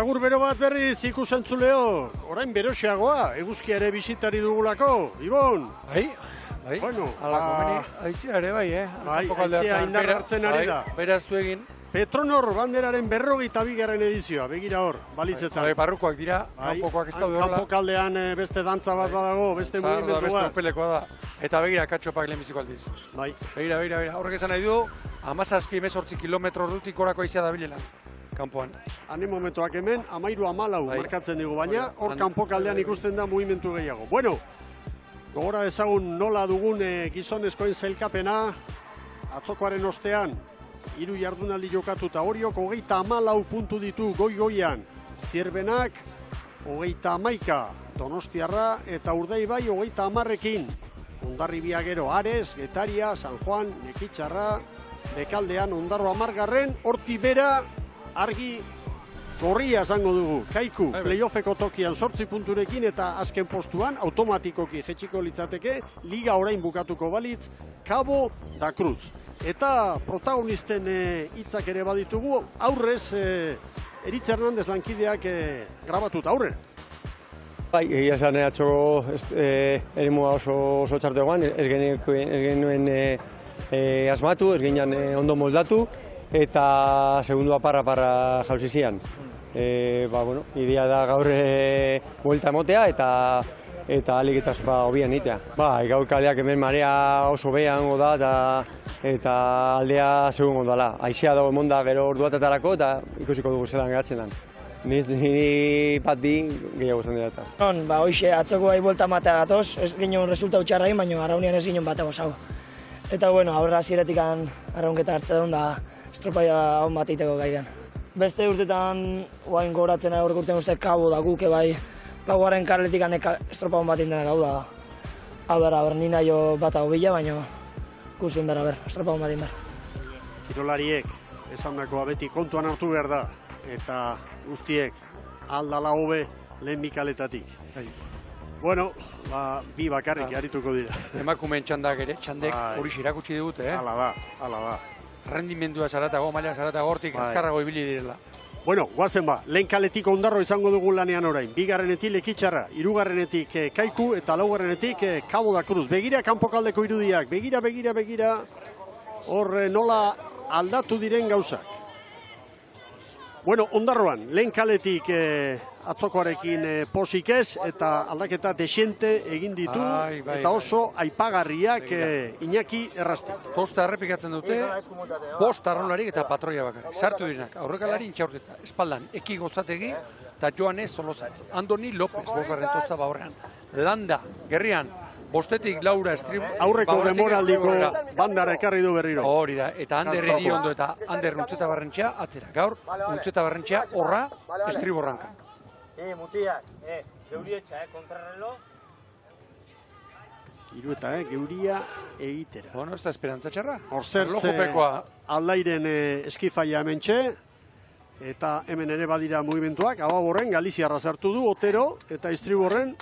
Agur bero bat berriz ikusentzuleo, orain beroxeagoa, eguzkia ere bisitari dugulako, Ibon? Bai, bueno, aizea ere bai, Bai, aizea indar hartzen ari da. Beraztu egin. Petronor banderaren 42. edizioa, begira hor, balitzetan. Bai, barrukoak dira, kanpokoak ez daude hola. Kanpokaldean beste dantza bat badago, beste mugimendu bat. Beste opelekoa da. Eta begira, katxopak lehenbiziko aldiz. Bai. Begira. Horrek esan nahi du, 17-18 kilometro rutik orako aizea da bilela. Kanpoan. Hane momentuak hemen, 13-14 markatzen digu, baina hor kanpokaldean ikusten da mugimendu gehiago. Bueno, gogora ezagun nola dugun gizonezkoen zailkapena, atzokoaren ostean, 3 jardunaldi jokatuta horiok 34 puntu ditu goi-goian. Zierbenak 31, Donostiarra eta Urdaibai 30ekin. Hondarribia gero Ares, Getaria, San Juan, Nekitxarra, Bekaldean Ondarro 10, horti bera argi gorria esango dugu. Kaiku, playoffeko tokian 8 punturekin eta azken postuan automatikoki jetxiko litzateke, liga orain bukatuko balitz, Cabo da Cruz. Eta protagonisten hitzak ere baditugu, aurrez Eritz Hernandez lankideak grabatuta aurrera. Bai, egia esan atxoko erimua oso txartegoan, ez genuen asmatu, ez ginen ondo moldatu, eta segundua parra jauzi zian. Idea da gaur buelta emotea eta aliketaz hobian itea. Gaur kaleak hemen marea oso behan da eta aldea segun ondala. Aizea dago emonda gero orduatetarako eta ikusiko dugu zelan gehatzen dan. Niri bat bi gehiago zen dira. Hoxe atzoko bai buelta matea gatoz, ez ginen resultatu txarrain, baina arraunian ez ginen batego zau. Eta aurra ziretik arraunketa hartze duen da estropaia hon bat iteko gaidan. Beste urtetan guain goratzen aurrek urtean uste Cabo da guke bai laugarren karletik estropa hon bat indena gau da. Hau nina jo bat hau bila, baina ikusin bera estropa hon bat indena. Kirolariek esandakoa beti kontuan hartu behar da eta guztiek aldala hobe lehen bikaletatik. Bueno, bi bakarrik arituko dira. Emakumeen txandak ere, txandek hori irakutsi digute, Hala da. Rendimendua zaratago, maila zaratago hortik azkarrago ibili direla. Bueno, guazen lehen kaletik Ondarro izango dugu lanean orain. 2. Lekitxarra, 3. Kaiku eta 4. Cabo da Cruz. Begira kanpokaldeko irudiak, begira. Hor nola aldatu diren gauzak. Bueno, Ondarroan, lehen kaletik atzokoarekin posik ez, eta aldaketa desente egin ditu, eta oso aipagarriak Iñaki Errastik. Posta errepikatzen dute, bost arraunlarik eta patroia bakar. Sartu direnak, aurrekalari intxaurteta, espaldan, Eki Gozategi eta Joanes Solozat. Andoni López, 5. tosta baurrean. Landa, gerrian, bostetik Laura Estrib... Aurreko demoraldiko bandara ekarri du berriro. Hori da, eta Ander Iriondo eta Ander Nuntzeta Barrentxea atzera. Gaur, Nuntzeta Barrentxea horra Estrib horranka. Mutiak, geurietxa, kontrarrelo. Hiru eta geuria egitera. Bueno, ez da esperantza txarra. Horzertze aldairen eskifaia hementxe, eta hemen ere badira mugimenduak, Ababorren Galiziarra sartu du, Otero, eta Istriborren,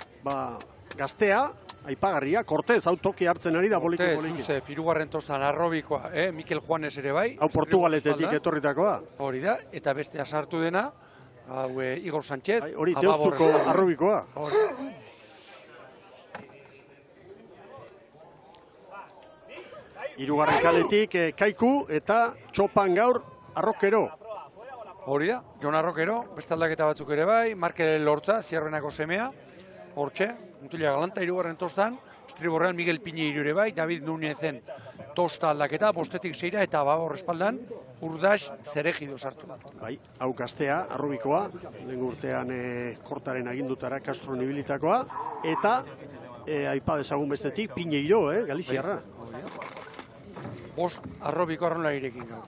gaztea, aipagarria, Cortez, hau toki hartzen ari da poliki. Cortez, 3. tostan arrobikoa, Mikel Juanes ere bai. Hau Portugaletetik etorritakoa. Hori da, eta bestea sartu dena, Igor Sánchez. Hori, Deustuko arrobikoa. Hirugarren kaletik Kaiku eta Txopan gaur Arrokero. Hori da, Jon Arrokero, beste aldaketa batzuk ere bai, Markel Lortza, Zierrenako semea, hortxe, Mutila Galanta, 3. tostan, Estriborrean Miguel Piñeiro ere bai, David Nunezen tosta aldaketa, bostetik 6 eta Babor espaldan, Urdas Zeregido sartu da. Bai, hau gaztea, arrobikoa, lehen urtean kortaren agindutara Castro nibilitakoa, eta aipa dezagun bestetik Piñeiro, Galiziarra. Bost arrobiko arraunlarirekin gau.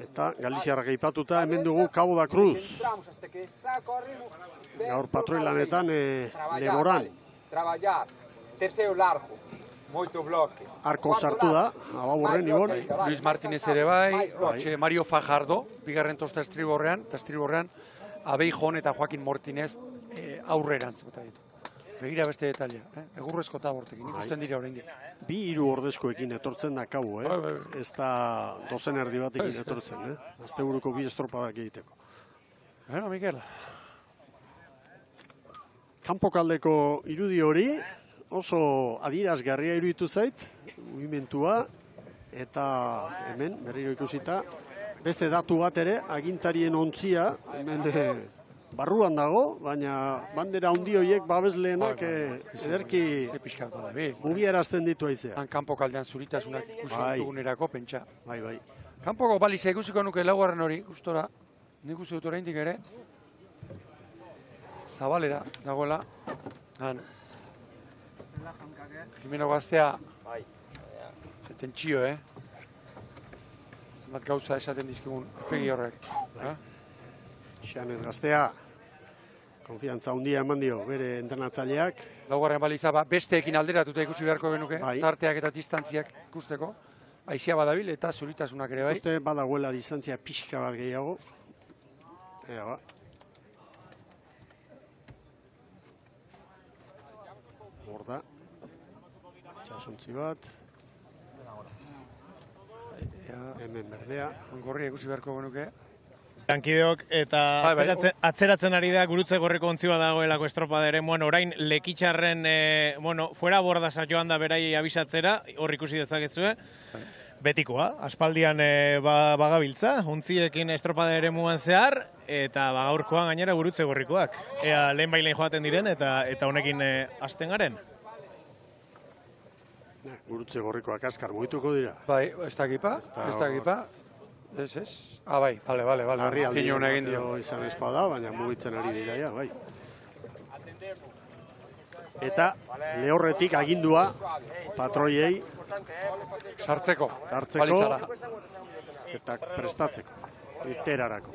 Eta Galiziarrak aipatuta hemen dugu Cabo da Cruz. Gaur patroilanetan Lemoran. Arko sartu da, Ababorren, Ibon. Luis Martínez ere bai, Mario Fajardo, 2. tosta Estriborrean, eta Estriborrean Abeijon eta Joaquin Martínez aurrerantz bota ditu. Begira beste detalia, egurrezko tabortekin, ikusten dira oraindik. 2 ordezkoekin etortzen da Cabo, Ez da dozen erdi batekin etortzen, Asteburuko 2 estropadak egiteko. Bueno, Mikel. Kanpokaldeko irudi hori oso adierazgarria iruditu zait, mugimentua, eta hemen, berriro ikusita, beste datu bat ere, agintarien ontzia, hemen barruan dago, baina bandera handi horiek babesleenak ederki mugiarazten ditu aizea. Han kanpokaldean zuritasunak ikusi dugunerako pentsa. Bai. Kanpoko baliza ikusiko nuke laugarren hori, gustora, nik uste dut oraindik ere, zabalera dagoela, han, Jimeno Gaztea, tentsio, zenbat gauza esaten dizkigun pegi horrek. Xanet Gaztea, konfiantza handia eman dio bere entrenatzaileak. Laugarren baliza besteekin alderatuta ikusi beharko genuke, tarteak eta distantziak ikusteko. Aizia badabil eta zuritasunak ere bai. Uste badagoela distantzia pixka bat gehiago. Ea ba. Horda. Txasuntzi bat. Hemen berdea. Gorria ikusi beharko genuke. Lankideok eta atzeratzen ari da gurutze gorriko ontzi bat dagoelako estropaderen. Orain lekitxarren fuera bordasa joan da berai abisatzera, hor ikusi dezakezue. Betikoa, aspaldian bagabiltza, ontziekin estropaderen muan zehar, eta gaurkoan gainera gurutze gorrikoak. Ea lehen bailein joaten diren eta honekin hasten garen. Gurutze gorrikoak askar mugituko dira. Bai, ez dakipa. Ez. Bai, bale. Harrialdi izan espada, baina mugitzen ari dira, ja, bai. Eta lehorretik agindua patroiei sartzeko eta prestatzeko, irterarako.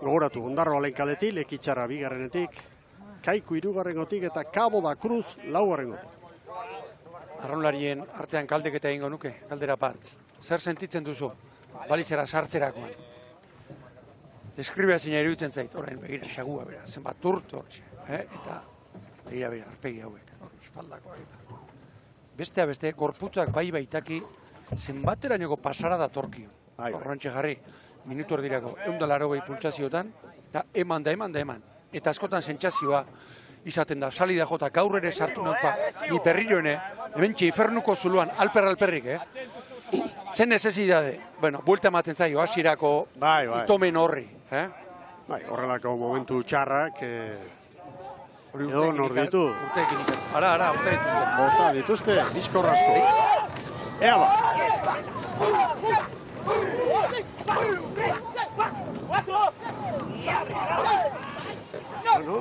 Gogoratu, Ondarro Alenkaletik, Lekitxarra bigarrenetik, Kaiku hirugarrengotik eta Cabo da Cruz laugarrengotik. Arraunlarien artean galdeketa egingo nuke, galdera bat. Zer sentitzen duzu, balizera sartzerakoan? Deskribea zina iruditzen zait, orain begira xagua bera, zenbat urte hortxe, eta begira, arpegi hauek, espaldako eta. Beste, gorputzak bai baitaki zenbaterainoko pasara da torkio. Horrantxe jarri, minutu erdirako, 180 pultsaziotan, eta eman. Eta askotan sentsazioa izaten da, salida jota gaur ere sartu naupa, ni perrilloene, hementxe ifernuko zuluan, alperrik, zen necesidade, buelta ematen zaio, hasierako itomen horri. Horrelako momentu txarrak, edo nor ditu. Urteekin ikan. Ara, urte dituzte. Bota dituzte, bizkorrazko. Ea ba.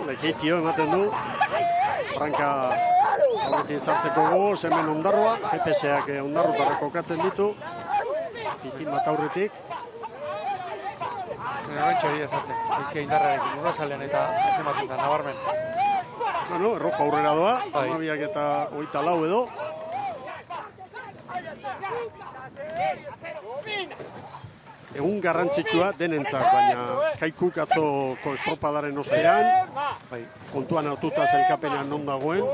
Lekeitio ematen du. Franka horretin sartzeko gogoz, hemen Ondarroa. GPS-ak Ondarrutara kokatzen ditu. Pikin bat aurretik. Horrentxe hori da sartzen. Bizia indarrarekin urrazalean eta atzematen da, nabarmen. Erroja aurrera doa, amabiak eta 24 edo. Egun garrantzitsua denentzat, baina Kaikuk atzoko estropadaren ostean, kontuan hartuta sailkapenean non dagoen.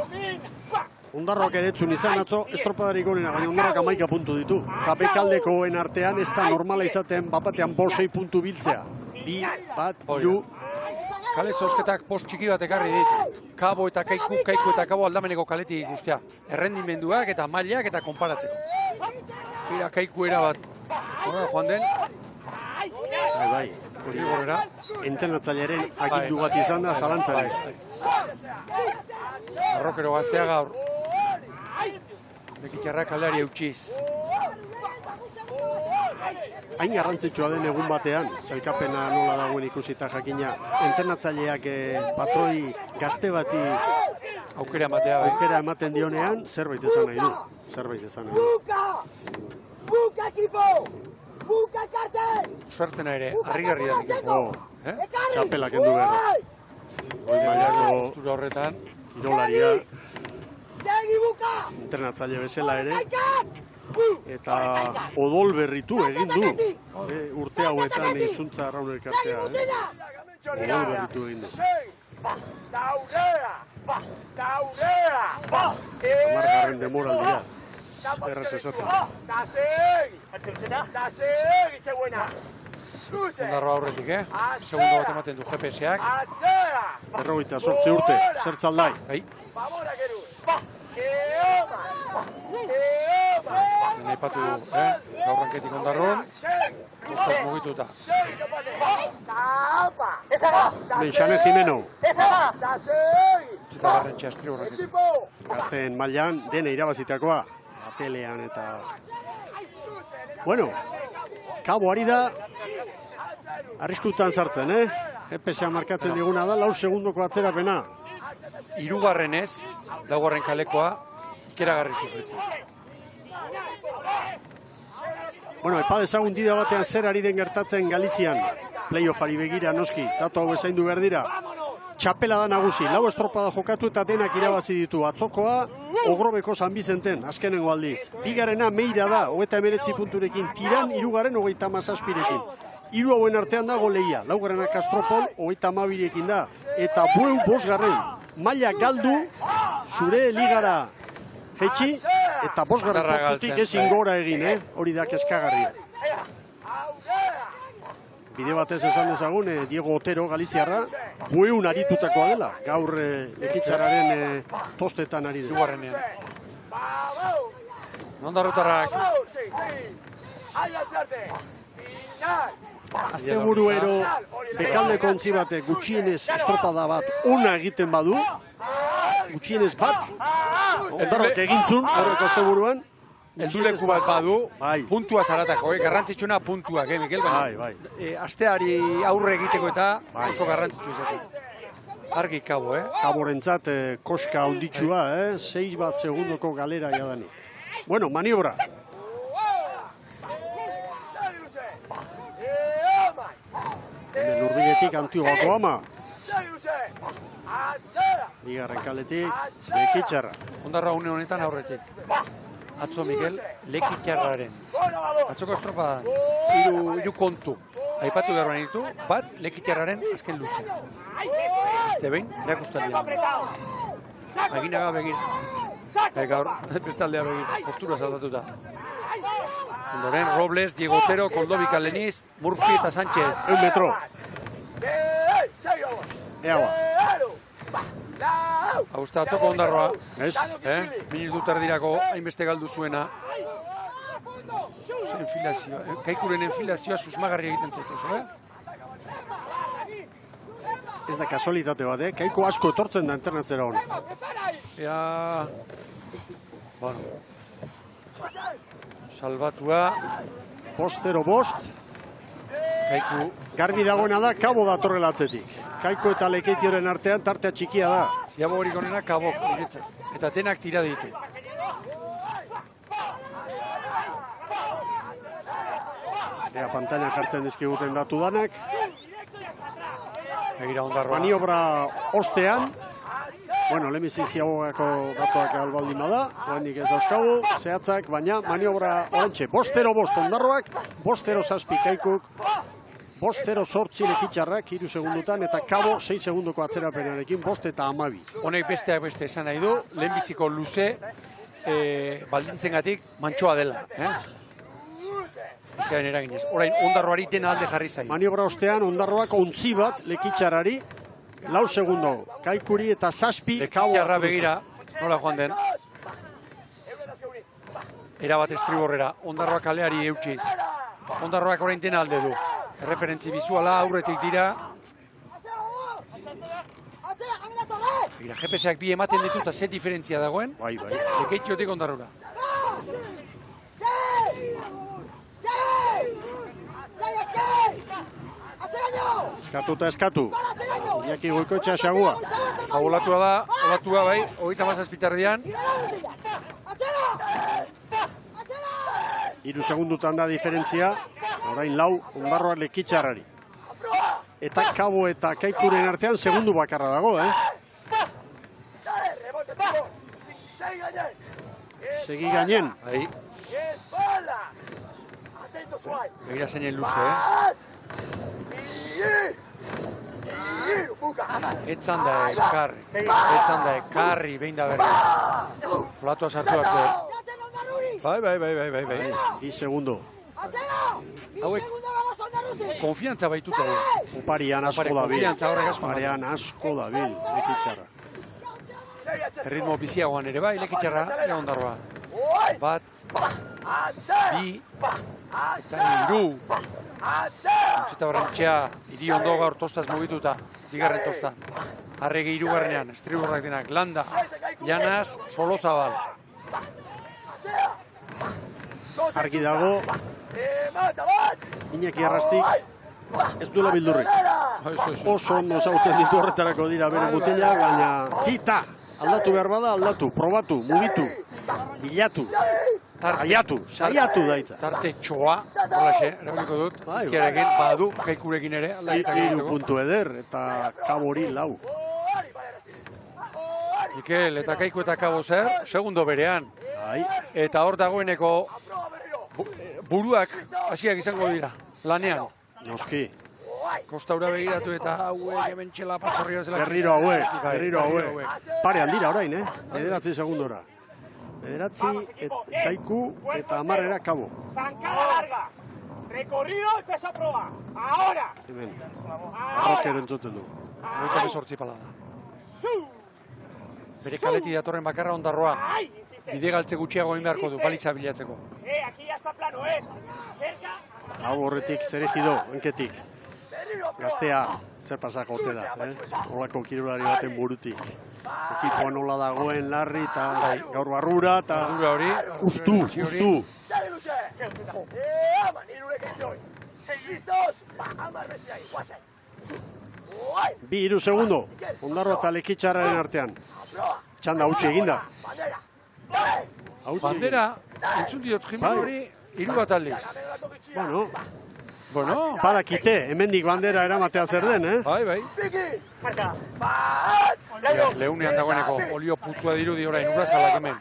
Ondarroak eretzun izan atzo estropadarik gorena, baina Ondarroak 11 puntu ditu. Eta bekaldekoen artean ez da normala izaten bapatean 5-6 puntu biltzea. 2, 1, 3. Kale zozketak post txiki bat ekarri dit. Kabo eta Kaiku eta Kabo aldameneko kaletik ikustea. Errendimenduak eta mailak eta konparatzeko. Tira Kaiku erabat. Horra joan den. Bai. Hori gorera. Entrenatzailearen agindu bat izan da, zalantzari. Arrokero Gaztea gaur. Lekitxarra kaleari eutxiz. Hain garrantzitsua den egun batean, sailkapena nola dagoen ikusita jakina, entrenatzaileak patroi gazte bati aukera ematen dionean, zerbait esan nahi du. Buka ekipo! Buka kartel! Sartzena ere, harrigarri da. Txapelak endu behar. Goi mailako postura horretan. Kirolaria. Entrenatzaile bezala ere. Eta odol berritu egin du. Urte hauetan izuntza arraun elkartea. Odol berritu egin du. Amargarren demoraldia. Erraz esaten. Ondarroa aurretik, Segundo bat ematen du GPS-ak. 48 urte, zertzaldai. Bai. Naipatu du, gaurranketik Ondarroan. Ostaz mugituta. Benxane Jimeno. Txeta garrantxe astri horretik. Gazteen mailan dena irabazitakoa. Atelean eta... Bueno, Kabo ari da arriskutan sartzen, EPS-a markatzen diguna da, 4 segundoko atzerapena. Hirugarrenez, laugarren kalekoa, ikeragarri sufritzen. Bueno, epa dezagun dida batean zer ari den gertatzen Galizian. Playoffari begira noski, datu hau ezaindu behar dira. Txapela da nagusi, 4 estropada jokatu eta denak irabazi ditu. Atzokoa, Ogrobeko San Bizenten, azkenengo aldiz. Bigarrena Meira da, 39 punturekin, Tiran, hirugarren 37rekin. Hiru hauen artean dago lehia, laugarrena Kastropol, 32rekin da. Eta Bueu 5garren, maila galdu, zure ligara jetxi, eta 5garren postutik ezin gora egin, hori da kezkagarria. Bide batez esan dezagun, Diego Otero, Galiziarra, Bueun aritutakoa dela, gaur Lekitzarraren tostetan ari dela. Hirugarrenean. Ondarrotarrak. Asteburuero bekaldeko ontzi batek gutxienez estropada bat ona egiten badu, gutxienez bat, Ondarrok egintzun, aurreko asteburuan, Helduleku bat badu, puntua zaratako, garrantzitsuna puntuak, Mikel? Bai. Asteari aurre egiteko eta oso garrantzitsu izaten. Argi Kabo, Kaborentzat koska handitsua, 6 bat segundoko galera jadani. Bueno, maniobra. Hemen urbigetik Antigua ama. Bigarren kaletik, Lekitzarra. Ondarroa une honetan aurretik. Atzo, Mikel, Lekitzarraren. Atzoko estropadan, hiru kontu. Aipatu beharroan ditu, bat Lekitzarraren azken luze. Este behin, erakustaldian. Aginaga begir. Gaur, bestaldea begir, postura zaudatuta. Ondoren, Robles, Diego Otero, Koldobika Leniz, Murphy eta Sánchez. 1 metro. Ea ba. Hausta atzoko Ondarroa. Ez? Minutu terdirako hainbeste galdu zuena. Kaikuren enfilazioa susmagarri egiten zaitu, Ez da kasualitate bat, Kaiko asko etortzen da internatzera hona. Ea... Bueno... Salbatua... 5-0-5. Kaiku... Garbi dagoena da, Kabo datorrela atzetik. Kaiko eta Lekeitioren artean tartea txikia da. Ziabo horik onena Kabok, eta denak tira ditu. Ea, pantalla jartzen dizkiguten datu danak. Egira Ondarroa. Maniobra ostean. Bueno, lehenbizi Ziabogako datuak albaldin bada. Oendik ez dauzkagu, zehatzak, baina maniobra orantxe. 5-0-5 Ondarroak, 5-0-6 Kaikuk. 5-0-8 Lekitzarrak, 3 segundutan, eta Kabo 6 segundoko atzerapenarekin, 5 eta 12. Honek besteak beste esan nahi du, lehenbiziko luze baldintzengatik mantxoa dela. Izan eraginez. Orain, Ondarroari dena alde jarri zaio. Maniobra ostean, Ondarroak ontzi bat Lekitzarrari, 4 segundo. Kaikuri eta 7 Kabo. Lekitzarra begira, nola joan den. Erabat estriborrera, Ondarroak kaleari eutxiz. Ondarroak orain dena alde du. Referentzi bizuala aurretik dira. Gira, GPS-ak bi ematen ditu eta ze diferentzia dagoen. Bai. Lekeitiotik Ondarrora. Eskatu eta eskatu. Iñaki Goikoetxea xagua. Olatua da, olatua bai, 37 tardian. 3 segundutan da diferentzia. Orain 4 Ondarroa Lekitzarrari. Eta Kabo eta Kaikuren artean segundu bakarra dago, Segi gainen. Bai. Begira zeinen luze, Etzan da ekarri, behin da berri. Olatua sartu arte. Bai. 2 segundo. Hauek konfiantza baituta. Oparian asko dabil. Konfiantza horrek asko. Oparian asko dabil, Lekitzarra. Ritmo biziagoan ere bai, Lekitzarra, ea Ondarroa. Bat, bi, eta hiru. Eta Barrenetxea, hiri ondo gaur tostaz mugituta, bigarren tostan. Arregi hirugarrenean, estriburrak denak, Landa, Janaz, Solozabal. Argi dago, Iñaki Arrastik ez duela bildurrik. Oso ondo zautzen ditu horretarako dira bere mutila, baina tita! Aldatu behar bada, aldatu, probatu, mugitu, bilatu, saiatu daitza. Tarte txoa, horrexe, erabiko dut, zizkiarekin, badu, Kaikurekin ere, aldaketak Hiru egiteko. puntu eder, eta Kabori 4. Mikel, eta Kaiku eta Kabo zer, segundo berean. Bai, Eta hor dagoeneko buruak hasiak izango dira, lanean. noski. Kostaura begiratu eta hauek hemen txela pasorri bezala. Berriro hauek. Parean dira orain, 9 segundora. 9, Kaiku eta 10 Kabo. Zancada larga. Recorrido y peso a prueba. Ahora. Hemen, Rocker entzuten du. 28 palada. Bere kaletik datorren bakarra Ondarroa. Ay, insiste. Bide galtze gutxiago egin beharko du, balitza bilatzeko. Aquí ya está plano, Cerca. Hau horretik zeregido, enketik. Gaztea, zer pasako ote da, Olako kirolari baten burutik. Ekipoa nola dagoen larri eta gaur barrura eta Ardura hori, ustu. Bi 3 segundo, Ondarroa eta Lekitzarraren artean. Txanda hautsi eginda. bandera, entzun diot Jimen hori, 3 bat aldiz. Bueno, badakite, hemendik bandera eramatea zer den, Bai. Leunean dagoeneko, olio putua dirudi orain, urazalak hemen.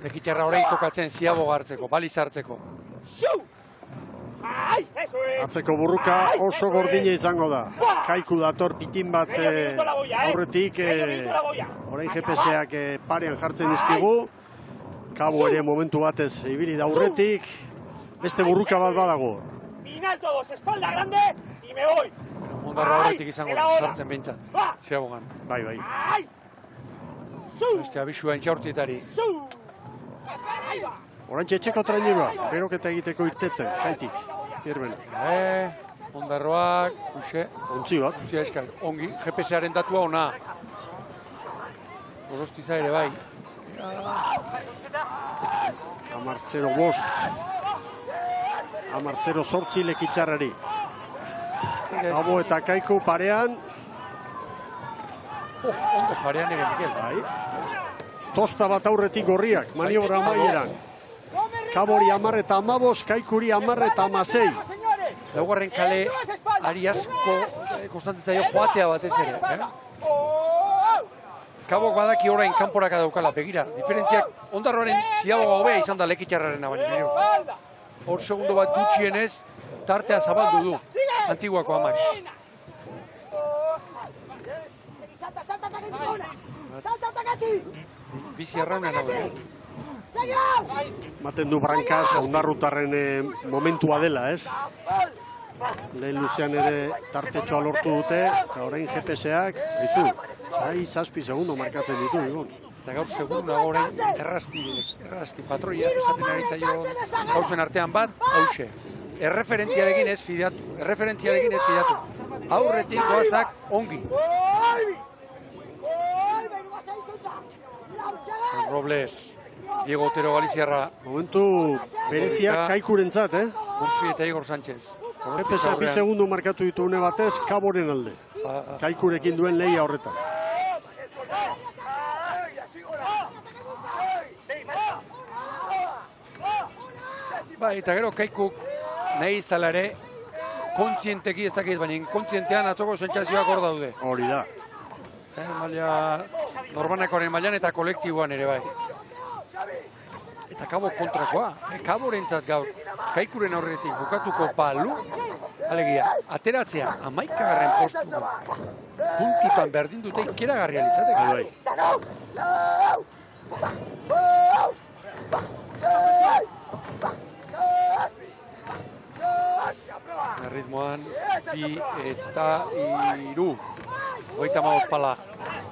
Lekitzarra orain tokatzen ziaboga hartzeko, baliz hartzeko. Atzeko burruka oso gordina izango da. Kaiku dator pitin bat aurretik, orain GPS-ak parean jartzen dizkigu. Kabo ere momentu batez ibili da aurretik. Beste burruka bat badago. Final todos, espalda grande y me voy. Ondarroa horretik izango da, sartzen behintzat, ziabogan. Bai. Beste abisua entxaurtietari. Orantxe etxeko trainua, beroketa egiteko irtetzen, kaitik, zirben. Ondarroak, uxe, Ontzi bat. uxia eskal, ongi, GPS-aren datua ona. Gorostiza ere bai. 10-0 8 Lekitzarrari. Kabo eta Kaiku parean. Ondo parean ere, Mikel. Bai. Tosta bat aurretik gorriak, maniobra amaieran. Kabori 10 eta 15, Kaikuri 10 eta 16. Laugarren kale ari asko konstantitzaio joatea batez ere. Kabok badaki orain kanporaka daukala, begira. Diferentziak Ondarroaren ziaboga hobea izan da Lekitzarrarena baina. Hor segundo bat gutxienez, tartea zabaldu du. Antiguako 10. Bizi arraunean hau. Maten du Brankaz, Ondarrutarren momentua dela, Lehen luzean ere tartetxoa lortu dute, eta orain GPS-ak, haizu, 6 segundo markatzen ditu, Ibon. Eta gaur seguruna orain errasti patroia esaten ari zaio gauzen artean bat, hause. Erreferentziarekin ez fidatu. Aurretik goazak ongi. Robles, Diego Otero Galiziarra, Momentu bereziak Kaikurentzat, Murphy eta Igor Sánchez. GPS 2 segundo markatu ditu une batez, Kaboren alde. Kaikurekin duen lehia horretan. Bai, eta gero Kaikuk nahi iztala ere, kontzienteki ez dakit, baina inkontzientean atzoko sentsazioak hor daude. Hori da. Maila norbanakoaren mailan eta kolektiboan ere bai. Eta Kabo kontrakoa, Kaborentzat gaur, Kaikuren aurretik bukatuko balu, alegia, ateratzea 11. postuan, puntutan berdin dute ikeragarria litzateke. Erritmoan, 2 eta 3. 35 pala.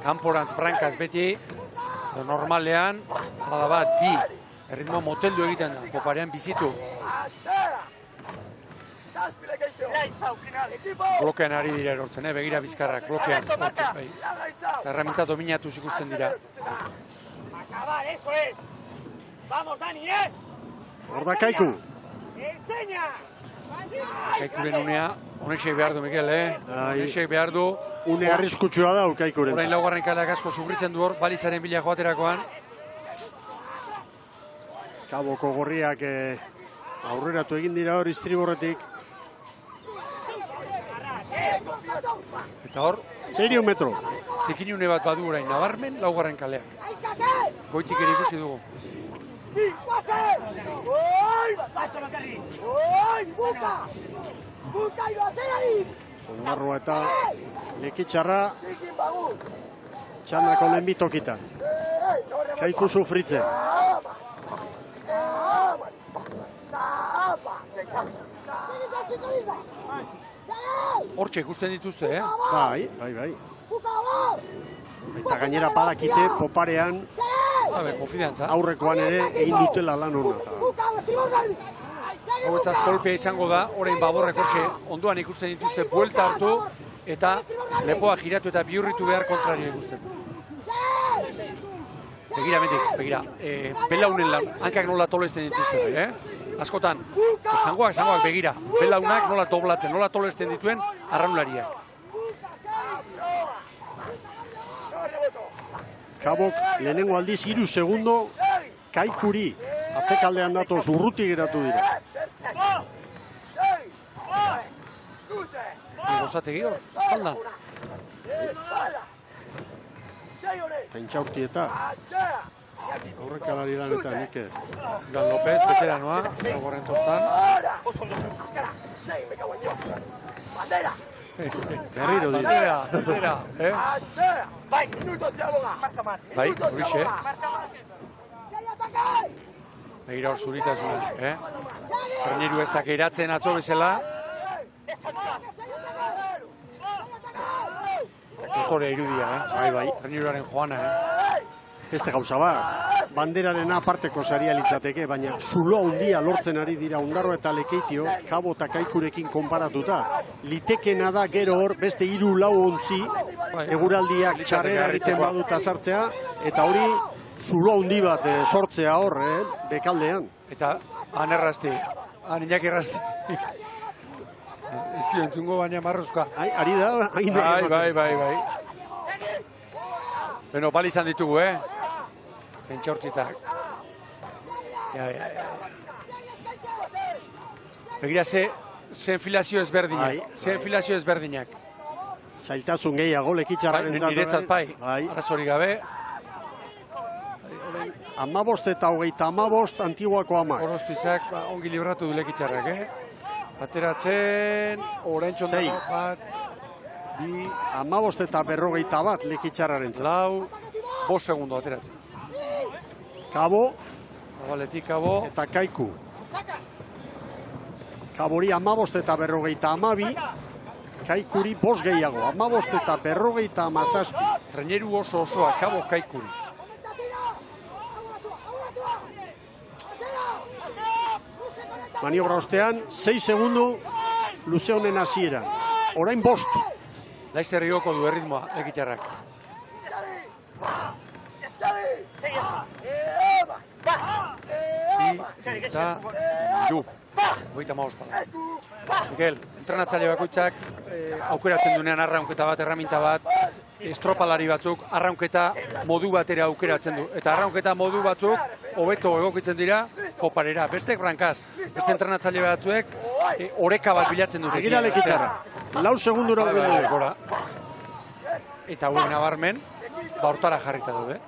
Kanporantz brankaz beti, normalean, bada bat, 2. Erritmo moteldu egiten da, poparean bizitu. Blokean ari dira erortzen, begira bizkarrak, blokean. Eta herramienta dominatuz ikusten dira. Acabar, eso es. Vamos, Dani, Hor da Kaiku. Enseña. Kaikuren unea, honexek behar du, Mikel, honexek behar du. Une arriskutsua da Kaikuren. Orain laugarren kaleak asko sufritzen du hor, balizaren bila joaterakoan. Kaboko gorriak aurreratu egin dira hor Istriborretik. Eta hor, 6 metro. zikinune bat badu orain, nabarmen laugarren kaleak. Goitik ere ikusi dugu. Ondarroa eta Lekitxarra txandako lehen bitokitan. Kaiku sufritzen. Hortxe ikusten dituzte, Bai. Eta gainera badakite poparean konfidantza. aurrekoan ere egin dutela lan hona. Hauetzat kolpea izango da, orain baborrek hortxe ondoan ikusten dituzte buelta hartu eta lepoa giratu eta bihurritu behar kontrario ikusten. Begira, begira, belaunen lan, hankak nola tolesten dituzte, askotan, zangoak begira, belaunak nola doblatzen, nola tolesten dituen arraunlariak. Kabok lehenengo aldiz 3 segundo Kaikuri atzekaldean datoz urruti geratu dira. Gozategi hor, espalda. Pentsaurti eta aurrekalari lanetan, Mikel. Gal López, veteranoa, gogorren tostan. Berriro dira. Bandera, Bai, minutos de aboga. Bai, horixe. Begira hor zuritasuna, Traineru ez dakeiratzen atzo bezala. Dotorea irudia, Bai, traineruaren joana, Beste gauza bat, banderaren aparteko saria litzateke, baina zulo handia lortzen ari dira Ondarroa eta Lekeitio, Kabo eta Kaikurekin konparatuta. Litekena da gero hor beste 3-4 ontzi, eguraldiak txarrera egiten baduta sartzea, eta hori zulo handi bat sortzea hor, bekaldean. Eta han errazti, han Iñaki errazti. Ez dio entzungo baina marruzka. Ari da, Bai. Beno, bali izan ditugu, Pentsaurtitak. Begira, ze enfilazio ezberdinak. Zailtasun gehiago Lekitxarraren zatu. Niretzat bai, arazorik gabe. 15 eta 35 Antiguako 10. Orozpizak ongi libratu du Lekitxarrak, Ateratzen, oraintxon dago bat, 2, 15 eta 41 Lekitxarraren zatu. 4, 5 segundo ateratzen. Kabo Zabaletik Kabo. eta Kaiku. Kabori 15 eta 52, Kaikuri 5 gehiago, 15 eta 57. Traineru osoa, Kabo Kaikuri. Maniobra ostean, 6 segundo luze honen hasiera. Orain 5. Laizzer igoko du erritmoa, Lekitxarrak. Eta 3. 35 pala. Mikel, entrenatzaile bakoitzak aukeratzen duenean arraunketa bat, erraminta bat, estropalari batzuk arraunketa modu batera aukeratzen du. Eta arraunketa modu batzuk hobeto egokitzen dira poparera. Bestek brankaz, beste entrenatzaile batzuek oreka bat bilatzen du. Begira Lekitxarra. 4 segundura gora. Eta hauen nabarmen, hortara jarrita daude.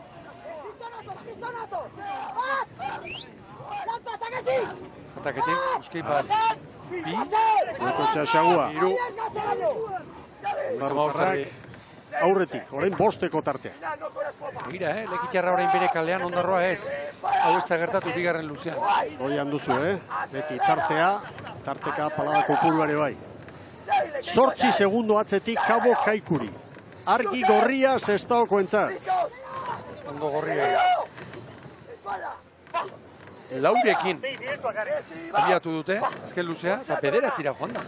Ataketik, Euskei bat, 2, Lekotxa xagua. 3, Ondarrotarrak aurretik, orain bosteko tartea. Begira, Lekitxarra orain bere kalean, Ondarroa ez. Hau ez da gertatu bigarren luzean. Goian duzu, beti tarteka paladako puruare bai. 8 segundo atzetik Kabo Kaikuri. Argi gorria Sestaoko entzat. Ondo gorria. Laurekin abiatu dute, azken luzea, eta 9 joan da.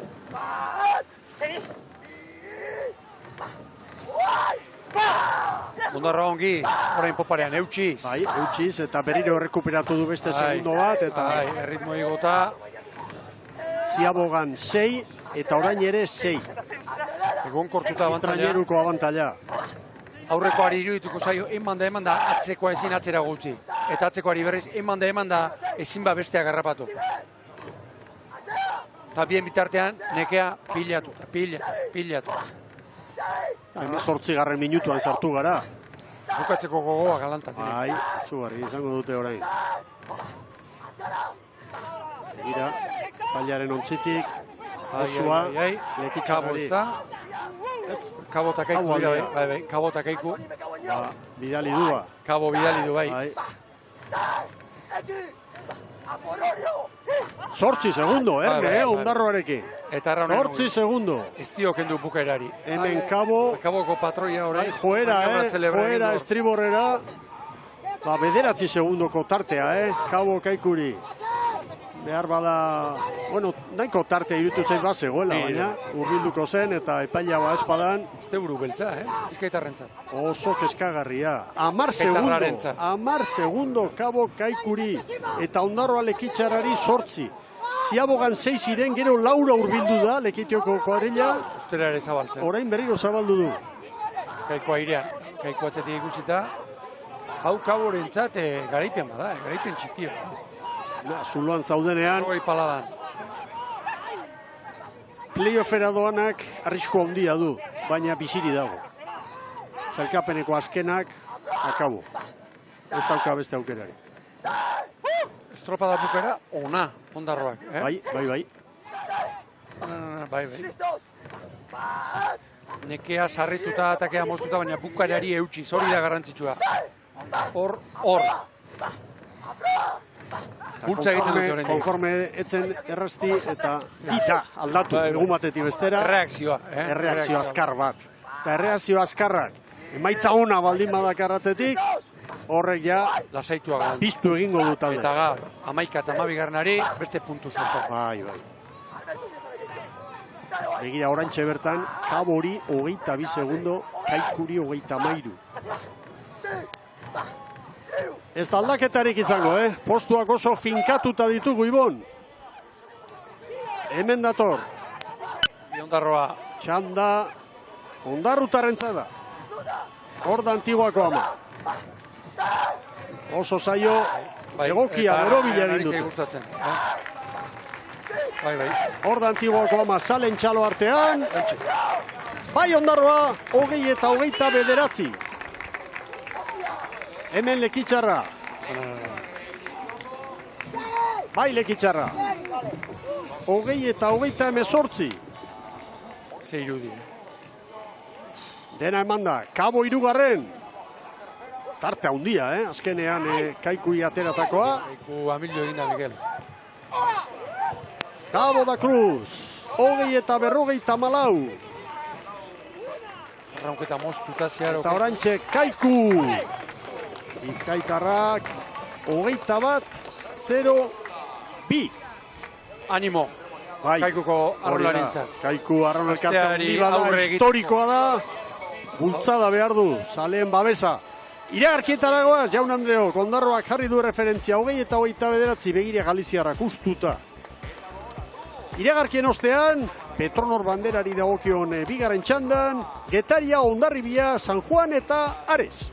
Ondarroa ongi, orain poparean, eutxiz. Bai, eutxiz, eta berriro errekuperatu du beste segundo bat, eta... Erritmo igota. Ziabogan 6, eta orain ere 6. Egon kortzuta abantaila. Traineruko abantaila. Aurrekoari irudituko zaio, eman da, atzekoa ezin atzera gutxi. Eta atzekoari berriz, eman da, ezin ba besteak harrapatu. Eta bien bitartean, nekea pilatu. Hemen 8. minutuan sartu gara. Bukatzeko gogoa galantan. Bai, zugarri izango dute orain. Gira, pailaren ontzitik, osua, Lekitxarrari. Kabo takaiku dira, bai, Kabo takaiku. Bidali du, Kabo bidali du, bai. 8 segundo, Ondarroarekin. Eta 8 segundo. Ez dio kendu bukaerari. Hemen Kaboko patroia orain. Joera estriborrera. 9 segundoko tartea, Kabo Kaikuri. Behar bada, bueno, nahiko tartea irutu zait bat zegoela, baina urbilduko zen eta epaila ba espadan. Este buru beltza, Bizkaitarrentzat. Oso keskagarria. 10 segundo Kabo Kaikuri eta Ondarroa Lekitxarrari 8. Ziabogan 6 iren, gero Laura urbildu da, Lekitioko kuadrilla. Ustera ere zabaltzen. Orain berriro zabaldu du. Kaiko airean, Kaiko atzetik ikusita. Hau Kaborentzat garaipen bada, garaipen txikia. Zuluan zaudenean. Hoi paladan. Playoffera doanak arrisku handia du, baina biziri dago. Zailkapeneko azkenak, akabo. Ez dauka beste aukerari. Estropada bukera, ona, Ondarroak. Bai. Bai. Nekea sarrituta, atakea moztuta, baina bukareari eutxiz, hori da garrantzitsua. Hor. Bultza egiten dut horrein. Konforme etzen errasti eta dita aldatu, egun batetik bestera. Erreakzioa. Erreakzio azkar bat. Eta erreakzio azkarrak, emaitza ona baldin badakarratzetik, horrek ja piztu egingo du talde. Eta gaur, 11 eta 12 beste puntu sortu. Bai. Begira orantxe bertan, Kabori 22 segundo, Kaikuri 33. Ez da aldaketarik izango, Postuak oso finkatuta ditugu, Ibon. Hemen dator. Ondarroa. Txanda, Ondarrutarrentza da. Hor da Antiguako ama. Oso zaio, egokia, borobila egin dute. Bai. Hor da Antiguako ama, salen txalo artean. Bai Ondarroa, 20 eta 29. Hemen Lekitxarra. Bai Lekitxarra. 20 eta 28. Ze irudi. Dena eman da, Kabo 3. Tarte handia, azkenean Kaikui ateratakoa. Kaiku amilio egin da, Miguel. Kabo da Cruz. 20 eta 54. Arraunketa moztuta zeharok. Eta orantxe Kaiku. Bizkaitarrak 21-0-2. Animo. Kaikuko arrolarintzat. Kaiku arrolarkata da, historikoa da. Bultzada behar du, zaleen babesa. Iragarkietaragoa, Jaun Andreo, Ondarroak jarri du referentzia 20 eta 29, begira Galiziarrak ustuta. Iragarkien ostean, Petronor banderari dagokion bigarren txandan, Getaria, Hondarribia, San Juan eta Ares.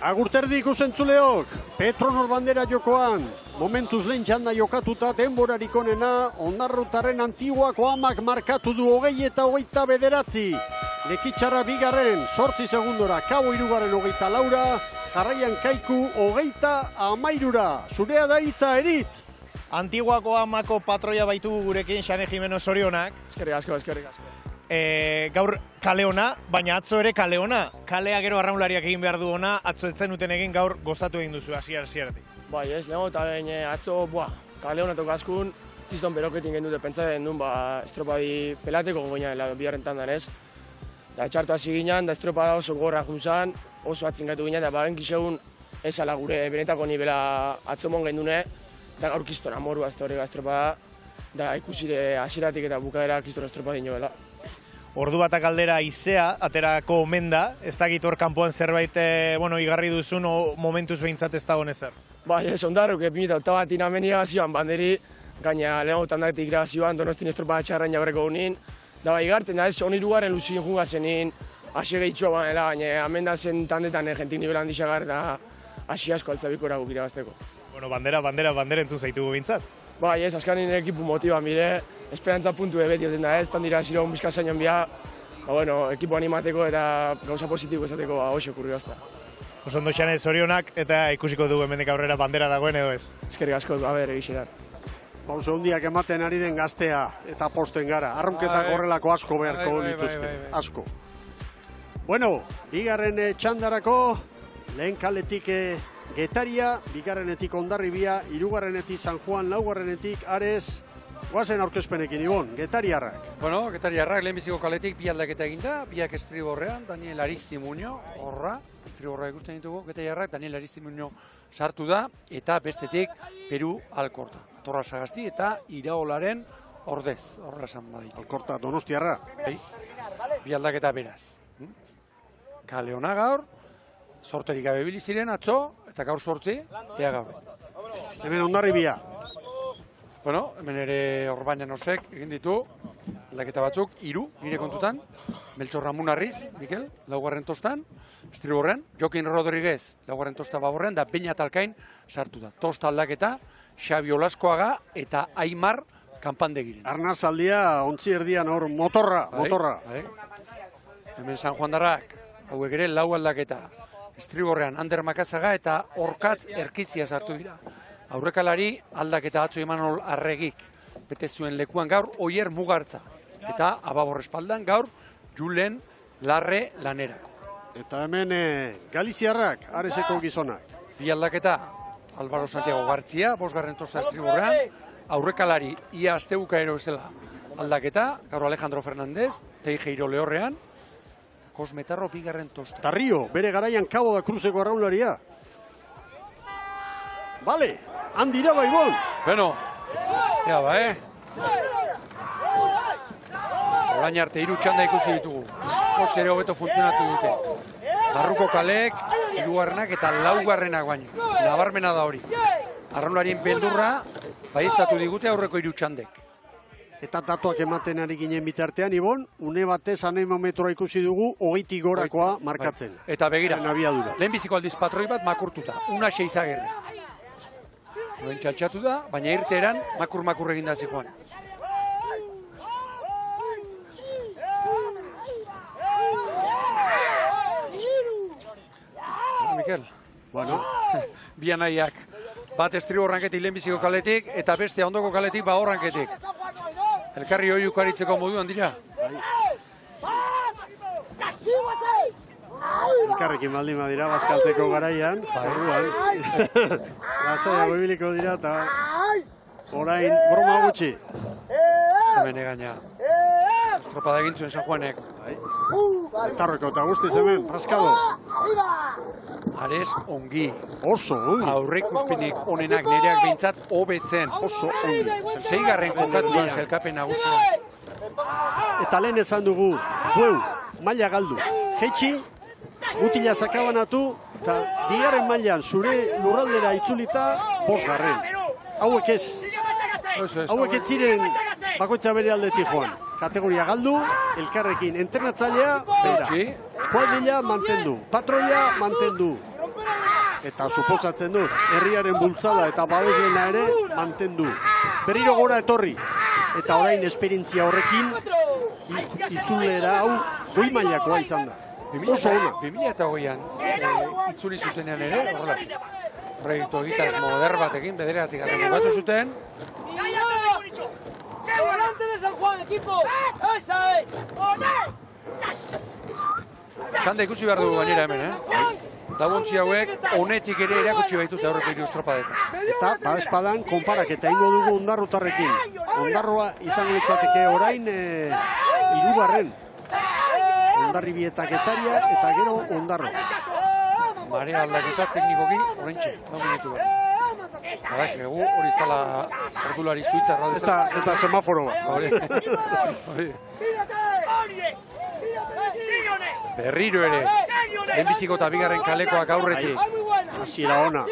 Agurterdi ikusentzuleok, Petronor bandera jokoan, momentuz lehen txanda jokatuta denborarik onena, Ondarrutarren Antiguako amak markatu du 20 eta 29. Lekitxarra bigarren, 8 segundora, Kabo irugarren 24, jarraian Kaiku 30 Zurea da hitza, Eritz. Antiguako amako patroia baitu gurekin, Xane Jimeno zorionak. Eskerrik asko. Gaur kale ona, baina atzo ere kale ona. Kalea gero arraunlariak egin behar du ona, atzo etzen uten egin gaur gozatu egin duzu hasieratik. Bai, ez, lehenko eta behin atzo, kale honetok askun, kiston beroketin gendute pentsatzen duen, estropadi pelateko gogoina biharren tandan ez. Da txartu hasi ginen, da estropada oso gorra junzan, oso atzin gaitu ginen, da bagen kisegun ezala gure benetako nivela atzomon gendune, da gaur kiston amorua ez horrega estropada, da ikusire hasieratik eta bukaera kiston estropada inoela. Ordu batak aldera izea, aterako omen da, ez dakit hor kanpoan zerbait igarri duzun o momentuz behintzat ez dago nezer. Bai, ez ondarruk, epinita bat inamen iragazioan banderi, gaina lehenko tandatik iragazioan, Donostin estropada txarren jabreko unin, da bai garten da ez, onirugaren luzin junga zenin, hasi gehitxoa banela, gaina amendan zen tandetan jentik nivel handixagar eta hasi asko altzabiko eraguk irabazteko. Bueno, bandera entzun zaitugu bintzat. Bai, ez, azkanin ekipu motiban bide, esperantza puntu beti oten da ez, tandira ziro bizka zainan bia, ekipu animateko eta gauza positibo esateko hoxe kurri hozta. Oso ondo Xane, zorionak eta ikusiko dugu hemendik aurrera bandera dagoen edo ez. Eskerrik asko, egixeran. Pauso hundiak ematen ari den gaztea eta posten gara. Arrunketak horrelako asko beharko lituzke, asko. Bueno, bigarren txandarako, lehen kaletik Getaria, bigarrenetik Hondarribia, hirugarrenetik San Juan, laugarrenetik Ares, guazen aurkezpenekin, Ibon, Getariarrak. Bueno, Getariarrak lehenbiziko kaletik bi aldaketa eginda, biak estriborrean, Daniel Aristimuño, horra, estriborra ikusten ditugu, Getariarrak, Daniel Aristimuño sartu da, eta bestetik Peru Alkorta. Torra Sagasti eta Iraolaren ordez, horra esan badit. Alkorta, Donostiarra. Bi aldaketa beraz. Kale hona gaur, sorterik gabe biliziren atzo, eta gaur sortzi, ea gaur. Hemen Hondarribia. Bueno, hemen ere Orbañan osek egin ditu, aldaketa batzuk, 3 nire kontutan. Melchor Ramunarriz, Mikel, laugarren tostan, estriborrean. Jokin Rodriguez, laugarren tosta baborrean, da Beñat Alkain sartu da. Tosta aldaketa, Xabi Olaskoaga eta Aimar kanpandegiren. Arnazaldia, ontzi erdian hor, motorra. Hemen San Juan Darrak, hauek ere lau aldaketa. Estriborrean Ander Makazaga eta Orkatz Erkitzia sartu dira. Aurrekalari aldaketa atzo Imanol Arregik bete zuen lekuan gaur Oier Mugartza. Eta Ababor espaldan gaur Julen Larre Lanerako. Eta hemen Galiziarrak, Areseko gizonak. Bi aldaketa Álvaro Santiago Gartzia, 5. tosta estriborrean. Aurrekalari ia astebuka ero bezala aldaketa, gaur Alejandro Fernández, Teijeiro Lehorrean. Kosmetarro 2. tosta. Tarrio, bere garaian Kabo da Cruzeko arraunlaria. Bale, handira Ibon. Bueno, ea ba, Orain arte 3 txanda ikusi ditugu. Ere hobeto funtzionatu dute. Barruko kaleek, 3. eta 4. baino. Nabarmena da hori. Arraunlarien beldurra, baieztatu digute aurreko 3 txandek. Eta datuak ematen ari ginen bitartean, Ibon, une batez anemometroa ikusi dugu, 20 gorakoa markatzen. Eta begira, lehenbiziko aldiz patroi bat makurtuta, una Seizagerri. Noen txaltxatu da, baina irteeran makur egin da zijoan. Mikel, bueno, bi anaiak, bat estriborranketik lehenbiziko kaletik, eta beste ondoko kaletik bahorranketik. Elkarri hori ukaritzeko moduan dira. Elkarrekin baldin badira, bazkaltzeko garaian. Lasaiago ibiliko dira eta orain broma gutxi. Hemen egaina. Estropada egin zuen San Juanek. Tarreko eta guztiz hemen, raskado. Ares ongi. Oso ongi. Aurreikuspenik onenak nereak behintzat hobetzen. Oso ongi. 6. kokatu da sailkapen nagusia. Eta lehen esan dugu, maila galdu. Jetxi, mutila sakabanatu, eta 2. mailan zure lurraldera itzulita, 5. Hauek ez. Hauek ez ziren bakoitza bere aldetik joan. Kategoria galdu, elkarrekin entrenatzailea, bera. Kuadrilla mantendu, patroia mantendu. Eta suposatzen dut, herriaren bultzada eta babeslena ere mantendu. Berriro gora etorri. eta orain esperientzia horrekin itzulera hau goi mailakoa izan da. Oso ona. 2008an itzuli zutenean ere, horrela, proiektu egitas moder batekin, bederatzigarren bukatu zuten. Txanda ikusi behar dugu gainera hemen, Laguntzi hauek honetik ere erakutsi baitute aurreko hiru estropadetan. Eta badespadan konparaketa ingo dugu Ondarrutarrekin. Ondarroa izango litzateke orain hirugarren. Hondarribieta Getaria eta gero Ondarro. Marea aldaketa teknikoki oraintxe, 2 minutu behar. Badakigu hori zala ordulari suitzarra bezala. Ez da semaforo bat. Berriro ere, lehenbiziko eta bigarren kalekoak aurretik. Hasiera ona.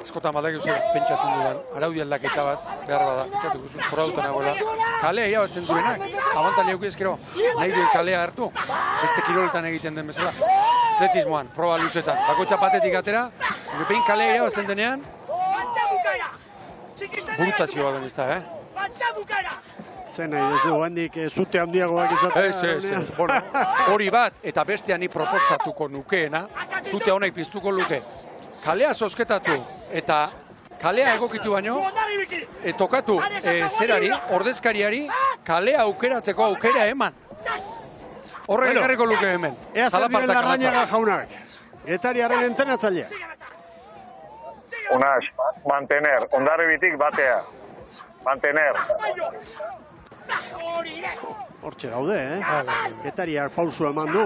Eskotan badak zer pentsatzen dudan, araudi aldaketa bat, behar bada, pentsatu guzun, zorautan nagoela. Kalea irabazten duenak, abantalia eukiezkero, nahi duen kalea hartu, beste kiroletan egiten den bezala. Atletismoan, proba luzetan, bakoitza patetik atera, behin kalea irabazten denean, burutazio bat den ez da, Zer nahi dezu, handik zute handiagoak izatea. Ez, hori bat, eta bestean ni proposatuko nukeena, zute honek piztuko luke. Kalea zozketatu eta kalea egokitu baino, tokatu zerari, ordezkariari, kalea aukeratzeko aukera eman. Horrek ekarriko luke hemen. Ea zer diren Larrañaga jaunak. Getariaren entrenatzailea. Unas, mantener, Hondarribitik batea. Mantener. Hortxe gaude, Getariak pausu eman du.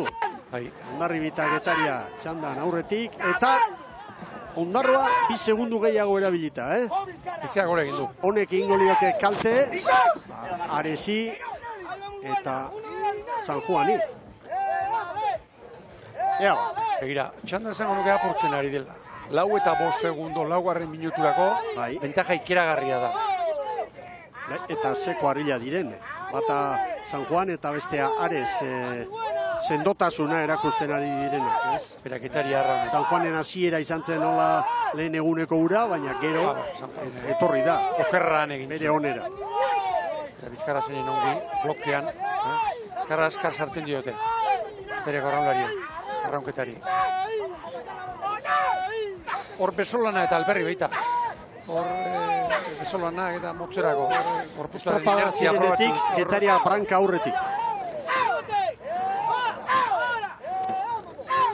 Hondarribita Getaria txandan aurretik, eta Ondarroa 2 segundu gehiago erabilita, Ezea gore egin du. Honek ingo lioke kalte, Aresi eta San Juani. Ea. Begira, txandan zengo nuke apurtzen ari dela. 4 eta 5 segundo, 4. minuturako, bentaja ikeragarria da. Eta seko harrila diren. Bata San Juan eta bestea Ares sendotasuna erakusten ari direnak, Beraketari arra. San Juanen hasiera izan zen nola lehen eguneko ura, baina gero etorri da. Okerran egin. Bere onera. Bizkarra zenin ongi, blokean. Bizkarra askar sartzen diote. Bere arraunketari. Hor Besolana eta Alperri baita. Hor Besolana eta motzerako. Estropada zirenetik, Getaria branka aurretik.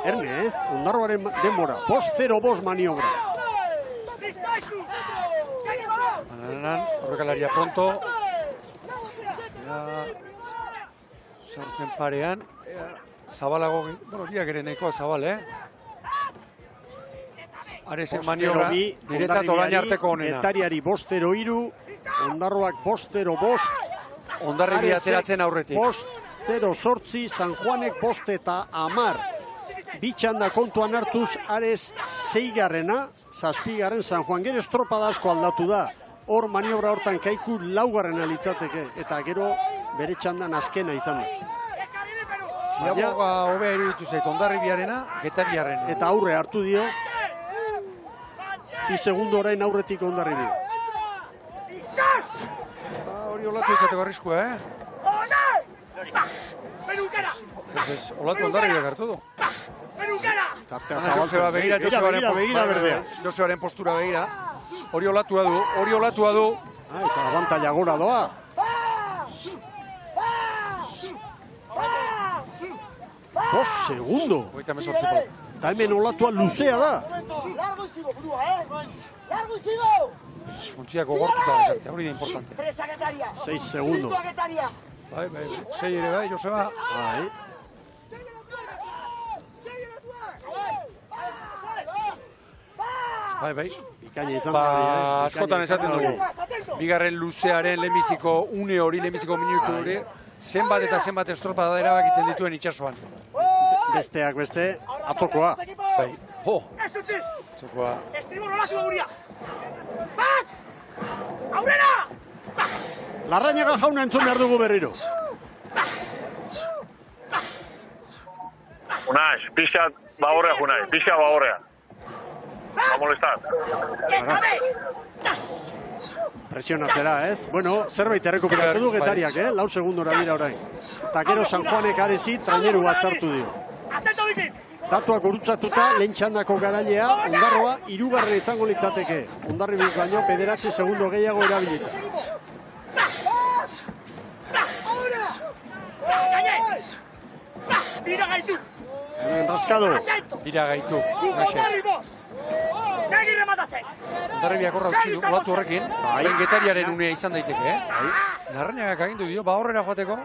Erne, Ondarroaren denbora, 5-0-5 maniobra. Horrekalaria pronto. Sartzen parean. Zabalago, biak ere nahikoa zabal, Aresen maniobra, niretzat orain arteko honena. Getariari 5-0-3, Ondarroak 5-0-5. Hondarribia ateratzen aurretik. 5-0-8, San Juanek 5-10. Bitxanda kontuan hartuz, Ares 6garrena, 7garren San Juan. Gero estropada asko aldatu da. Hor maniobra hortan Kaiku 4garrena litzateke. Eta gero bere txandan azkena izan da. Ziaboga hobea iruditu zait, Hondarribiarena, Getariarena. Eta aurre hartu dio. 2 segundo orain aurretik Hondarribia. Hori olatu izateko arriskua, Olatu Hondarribiak hartu du. Joseba begira, Josearen postura begira. Hori olatua du. Eta abantaila gora doa. Dos segundo. Eta hemen olatua luzea da. Ontziako gortuta desarte, hori da importante. 6 segundo. Bai, 6 ere bai, Joseba. Bai. Bikaina izan da. Askotan esaten dugu. Bigarren luzearen lehenbiziko une hori, lehenbiziko minutu hori, zenbat eta zenbat estropada erabakitzen dituen itsasoan. Besteak beste, atzokoa. Bai. Atzokoa. Aurrera! Larrañaga jauna entzun behar dugu berriro. Unaz, pixat bahorrea junai, pixat bahorrea. a molestar. Presionatzera, ez? Bueno, zerbait errekuperatu du Getariak, lau segundora dira orain. Eta gero San Juanek arezi traineru bat sartu dio. Datuak gurutzatuta, lehen txandako garailea, Ondarroa hirugarren izango litzateke. Hondarribik baino 9 segundo gehiago erabilita. Hemen Rascado. Bira gaitu. Ondarribiak horra utzi du, olatu horrekin. Hain Getariaren unea izan daiteke, Larrañagak agindu dio, horrela joateko.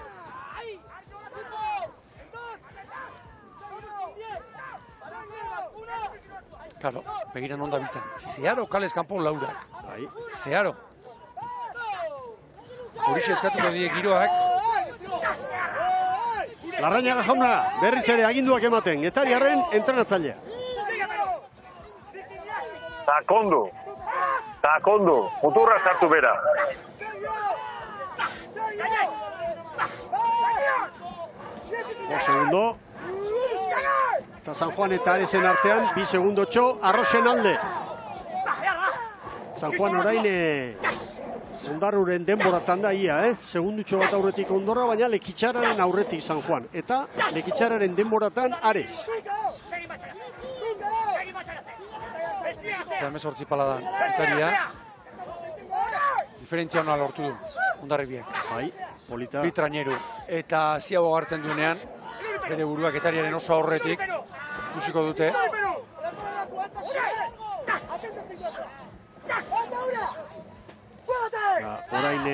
Claro, begiran onda biltzen. Zeharo kalez kanpo laurak. Zeharo. Horixe eskatuko die giroak. Larrañaga jauna, berriz ere aginduak ematen. Getariarren entrenatzailea. Sakondu, muturra sartu bera. Segundo. Eta San Juan eta Arezen artean, 2 segundo txo, Arrosen alde. San Juan orain Ondarruren denboratan da ia, segundutxo bat aurretik Ondorra, baina Lekitxararen aurretik San Juan. Eta Lekitxararen denboratan Arez. Eta hemezortzi paladan, Getaria. Diferentzia hona lortu du, Ondarribiak. Bai, polita. Bi traineru. Eta ziago hartzen duenean, bere buruak Getariaren oso aurretik, ikusiko dute. Orain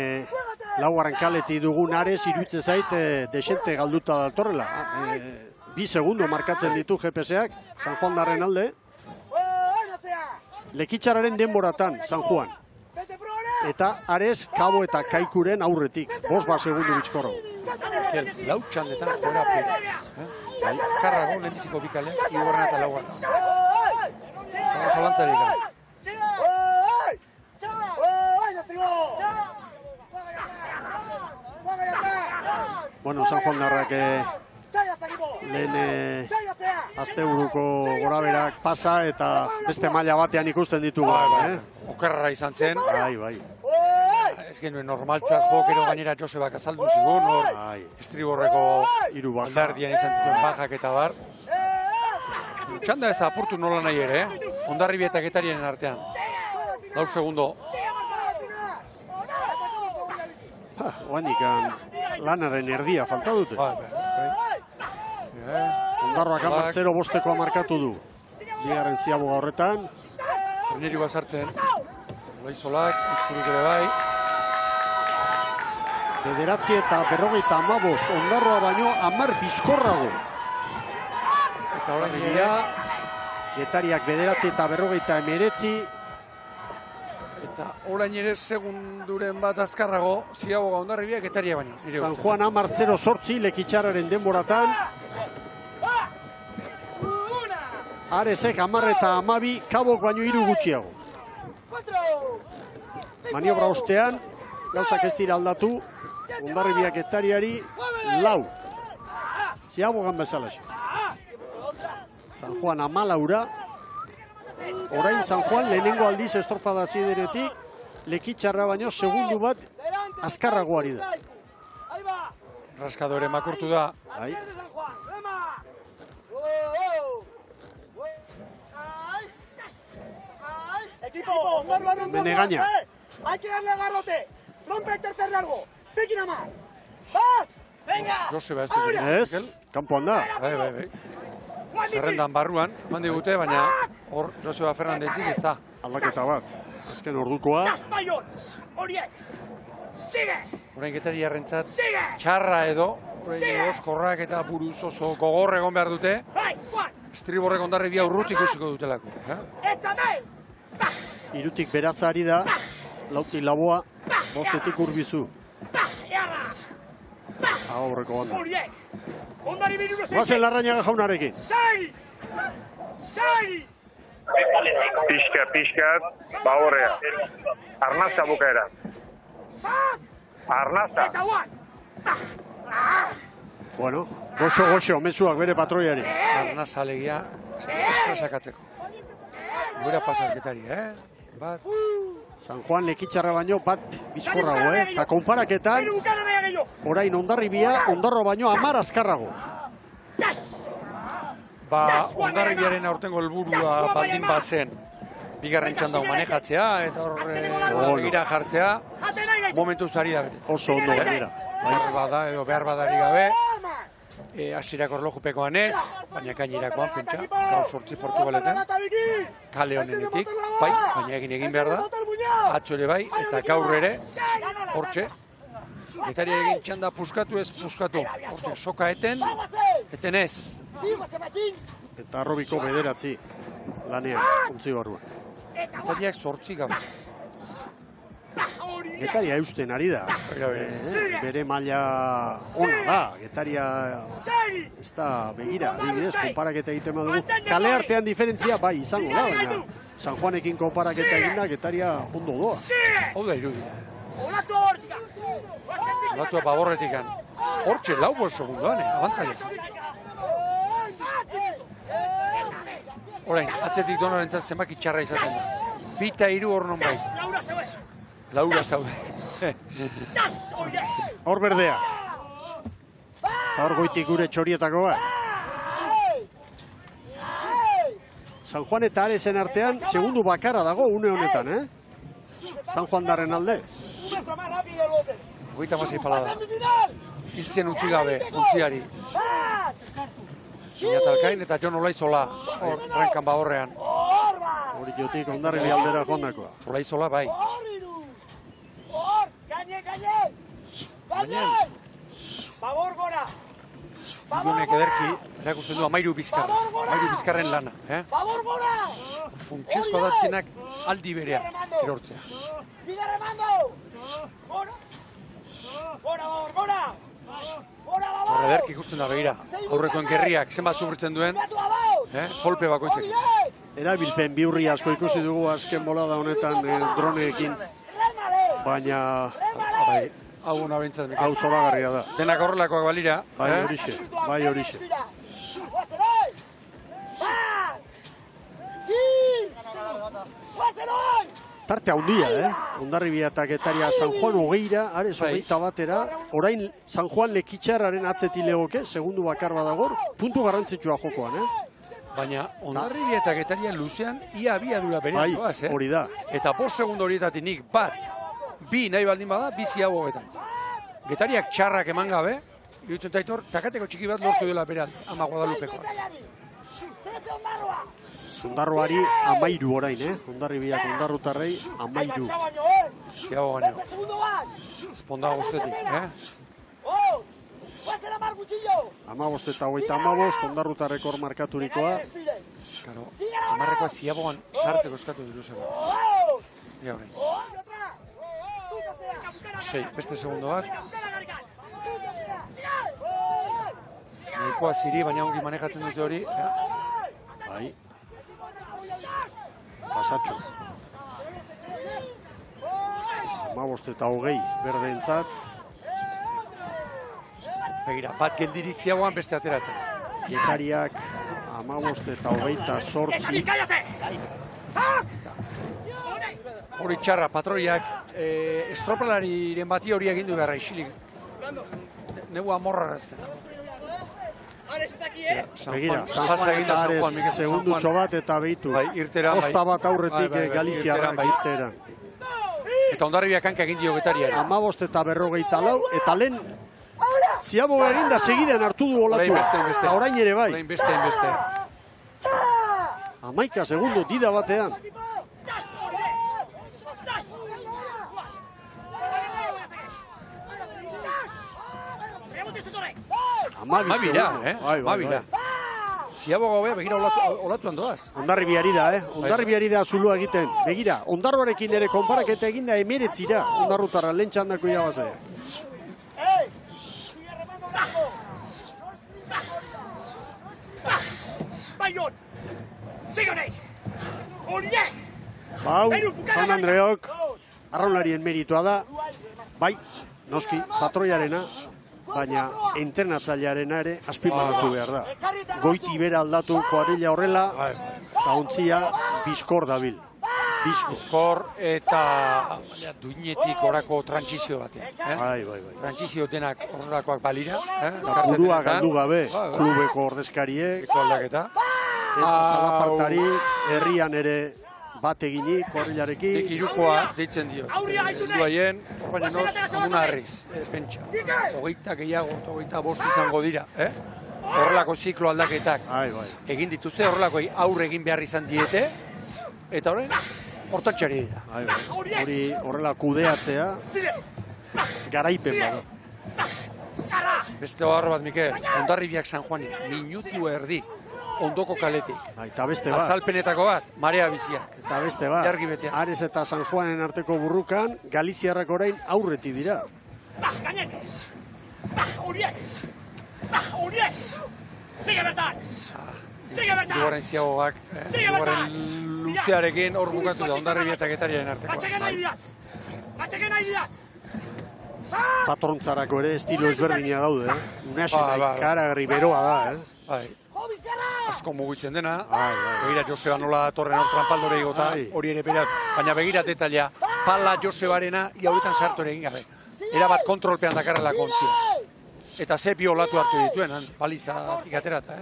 laugarren kaleti dugun Arez iruditzen zait desente galduta datorrela. 2 segundo markatzen ditu GPS-ak, San Juan darren alde. Lekitxararen denboratan, San Juan. Eta Arez, Kabo eta Kaikuren aurretik. 5 segundu bizkorro. Lau txandetan joera pera. Azkarrago lendiziko bikale, hirugarrena eta laugarrena. Estamos alantzarik. Bueno, San Juan darrak lehen asteburuko goraberak pasa eta beste maila batean ikusten ditugu. Okerra izan zen. Bai. Ez genuen normaltzat jokero gainera Josebak azaldu zigun, estriborreko aldardian izan zituen bajak eta bar. Txanda ez da apurtu nola nahi ere, Ondarribi eta Getariaren artean. 2 segundo. Oandik lanaren erdia falta dute. Ondarroak 0 bosteko markatu du. Bigarren ziaboga horretan. Traineru bazartzen. Loizolak, izkuruk ere bai. 9 eta 55, Ondarroa baino 10 bizkorrago. Eta orain dira, Getariak 9 eta 59. Eta orain ere segunduren bat azkarrago, ziaboga Ondarribiak Getaria baino. San Juan 10-0-8, Lekitxararen denboratan. Arezek 10 eta 12, Kabok baino 3 gutxiago. Maniobra ostean, gauzak ez dira aldatu, Ondarribiak Getariari 4. Ziabogan bezala. San Juan 14. Orain San Juan lehenengo aldiz estropada zideretik, Lekitxarra baino segundu bat azkarragoari da. Rascado ere makurtu da. Menegaña. Hay que darle garrote. Rompe el tercer largo. Pequina más. ¡Bat! ¡Venga! Joseba ez Ez, kanpoan da. Bai. Zerrendan barruan, eman digute, baina hor Joseba Fernandezik ez da. Aldaketa bat. Azken ordukoa. Orain Getariarrentzat txarra edo, orain oskorrak eta buruz oso gogor egon behar dute. Estriborrek Ondarribia urrutik ikusiko dutelako. Irutik berazari da, lautik laboa, bostetik urbizu. Aurreko banda. Guazen Larrañaga jaunarekin. Pixkat, horrea. Arnazta bukaera. Arnazta. Bueno, goxo, mezuak bere patroiari. Arnazta alegia espresakatzeko. Goira pasarketari, Bat. San Juan lekitxarra baino bat bizkorrago, Eta konparaketan, orain Hondarribia, Ondarro baino 10 azkarrago. Hondarribiaren aurtengo helburua baldin bazen. Bigarren txanda manejatzea, eta hor gira jartzea, momentu zari da betetzen. Oso ondo gainera. Behar badari gabe, hasierako erlojupekoan ez, baina gainerakoan pentsa, gaur 8 Portugaleten, kale honenetik, bai, baina egin behar da, atzo ere bai, eta gaur ere, hortxe, Getaria egin txanda puskatu ez puskatu, hortxe, soka eten ez. Eta Arrobiko 9 lanean, ontzi barruan. Getariak 8 gabe. Getaria eusten ari da. Bere maila ona da. Getaria ez da begira. Adibidez, konparaketa egiten badugu. Kale artean diferentzia bai izango da, baina San Juanekin konparaketa eginda Getaria ondo doa. Hau da irudia. Olatua Baborretikan. Hortxe, 4 segundoan, abantaia. Orain, atzetik Donorentzat zenbaki txarra izaten da. 2 eta 3 hor non bai. Laura zaude. Hor berdea. Eta hor goitik gure txorietako bat. San Juan eta Arezen artean, segundu bakarra dago une honetan, San Juan darren alde. 36 palada. Hiltzen utzi gabe, utziari. Inatalkain eta Jon Olaizola, rankan Bahorrean. Hori jotik Hondarribi aldera joandakoa. Olaizola bai. Babor gora! Igonek ederki, erakusten du 13 bizkarra. 13 bizkarren lana. Babor gora! Funtsezko datkenak aldi berea erortzea. Sigue remando! Gora! Gora, Babor, gora! Gora, Babor! Horre ederki ikusten da begira. Aurrekoen gerriak zenbat sufritzen duen, kolpe bakoitzek. Erabilpen biurri asko ikusi dugu azken bolada honetan droneekin. Baina hau hona bintzat. Hau zoragarria da. Denak horrelakoak balira. Bai horixe. Tarte handia, Hondarribia eta Getaria San Juan 20ra, Ares 21 batera. Orain San Juan lekitxarraren atzeti legoke, segundu bakar badagor, puntu garrantzitsua jokoan, Baina Hondarribia eta Getaria luzean ia abiadura berean doaz, hori da. Eta 5 segundo horietatik nik bat, 2 nahi baldin bada, 2 ziago hogetan. Getariak txarrak eman gabe, irutzen taitor, takateko txiki bat lortu dela beran, ama Guadalupekoa. Ondarroari 13 orain, Hondarribiak Ondarrutarrei 13. Ziago baino. Esponda guztetik, 15 eta 35, Ondarrutarreko hor markaturikoa. Claro, amarrekoa ziagoan sartzeko eskatu diruzeko. Ja, orain. 6, beste segundoak. Nahikoa ziri, baina ongi manejatzen dute hori. Bai. Pasatxo. 15 eta 20 berdeentzat. Begira, bat geldirik ziagoan beste ateratzen. Getariak 15 eta 28. Hori txarra, patroiak estropelariren bati hori egindu beharra isilik. Neu amorra razten. Begira, San Juan eta Ares segundutxo bat eta behitu. Kosta bat aurretik Galiziarrak irteran. Eta Hondarribiak hanka egin dio Getariari. 15 eta 44, eta lehen ziaboga egin da segidean hartu du olatu. Eta orain ere bai. Orain beste. 11 segundo dida batean. Amabira. Ziaboga hobea, begira olatuan doaz. Hondarribiari da, Hondarribiari da zulua egiten. Begira, Ondarroarekin ere konparaketa eginda 19 Ondarrutarra lehen txandako irabazea. Bau, Juan Andreok, arraunlarien meritua da. Bai, noski, patroiarena, baina entrenatzailearena ere azpimarratu behar da. Goiti bera aldatu kuadrilla horrela, eta ontzia bizkor dabil. Bizkor eta duinetik orako trantsizio batean. Bai. Trantsizio denak horrelakoak balira. Burua galdu gabe, klubeko ordezkariek. Eko aldaketa. Eta zalapartarik, herrian ere bat eginik, korrilarekin. Irukoa deitzen dio. Duaien, baina noz, amuna harriz, pentsa. 20 gehiago, 25 izango dira. Horrelako ziklo aldaketak egin dituzte, horrelako aurre egin behar izan diete, eta horren, hortatxari dira. Hori horrela kudeatzea, garaipen bada. Beste horro bat, Mikel, Hondarribiak San Juani, minutu erdi, ondoko kaletik. Eta beste bat. Azalpenetako bat, marea biziak. Eta beste bat, Ares eta San Juanen arteko burrukan, Galiziarrak orain aurreti dira. Hirugarren ziagoak, hirugarren luzearekin hor bukatu da Hondarribia eta Getariaren arteko. Patrontzarako ere estilo ezberdina daude, Unasena ikaragarri beroa da, Asko mugitzen dena, begira Joseba nola datorren hor trampaldore igota, hori ere berat, baina begira detalia, pala Josebarena iauretan sartu ere egin gabe. Era bat kontrolpean dakarrela kontzia. Eta ze biolatu hartu dituen, baliza aterata,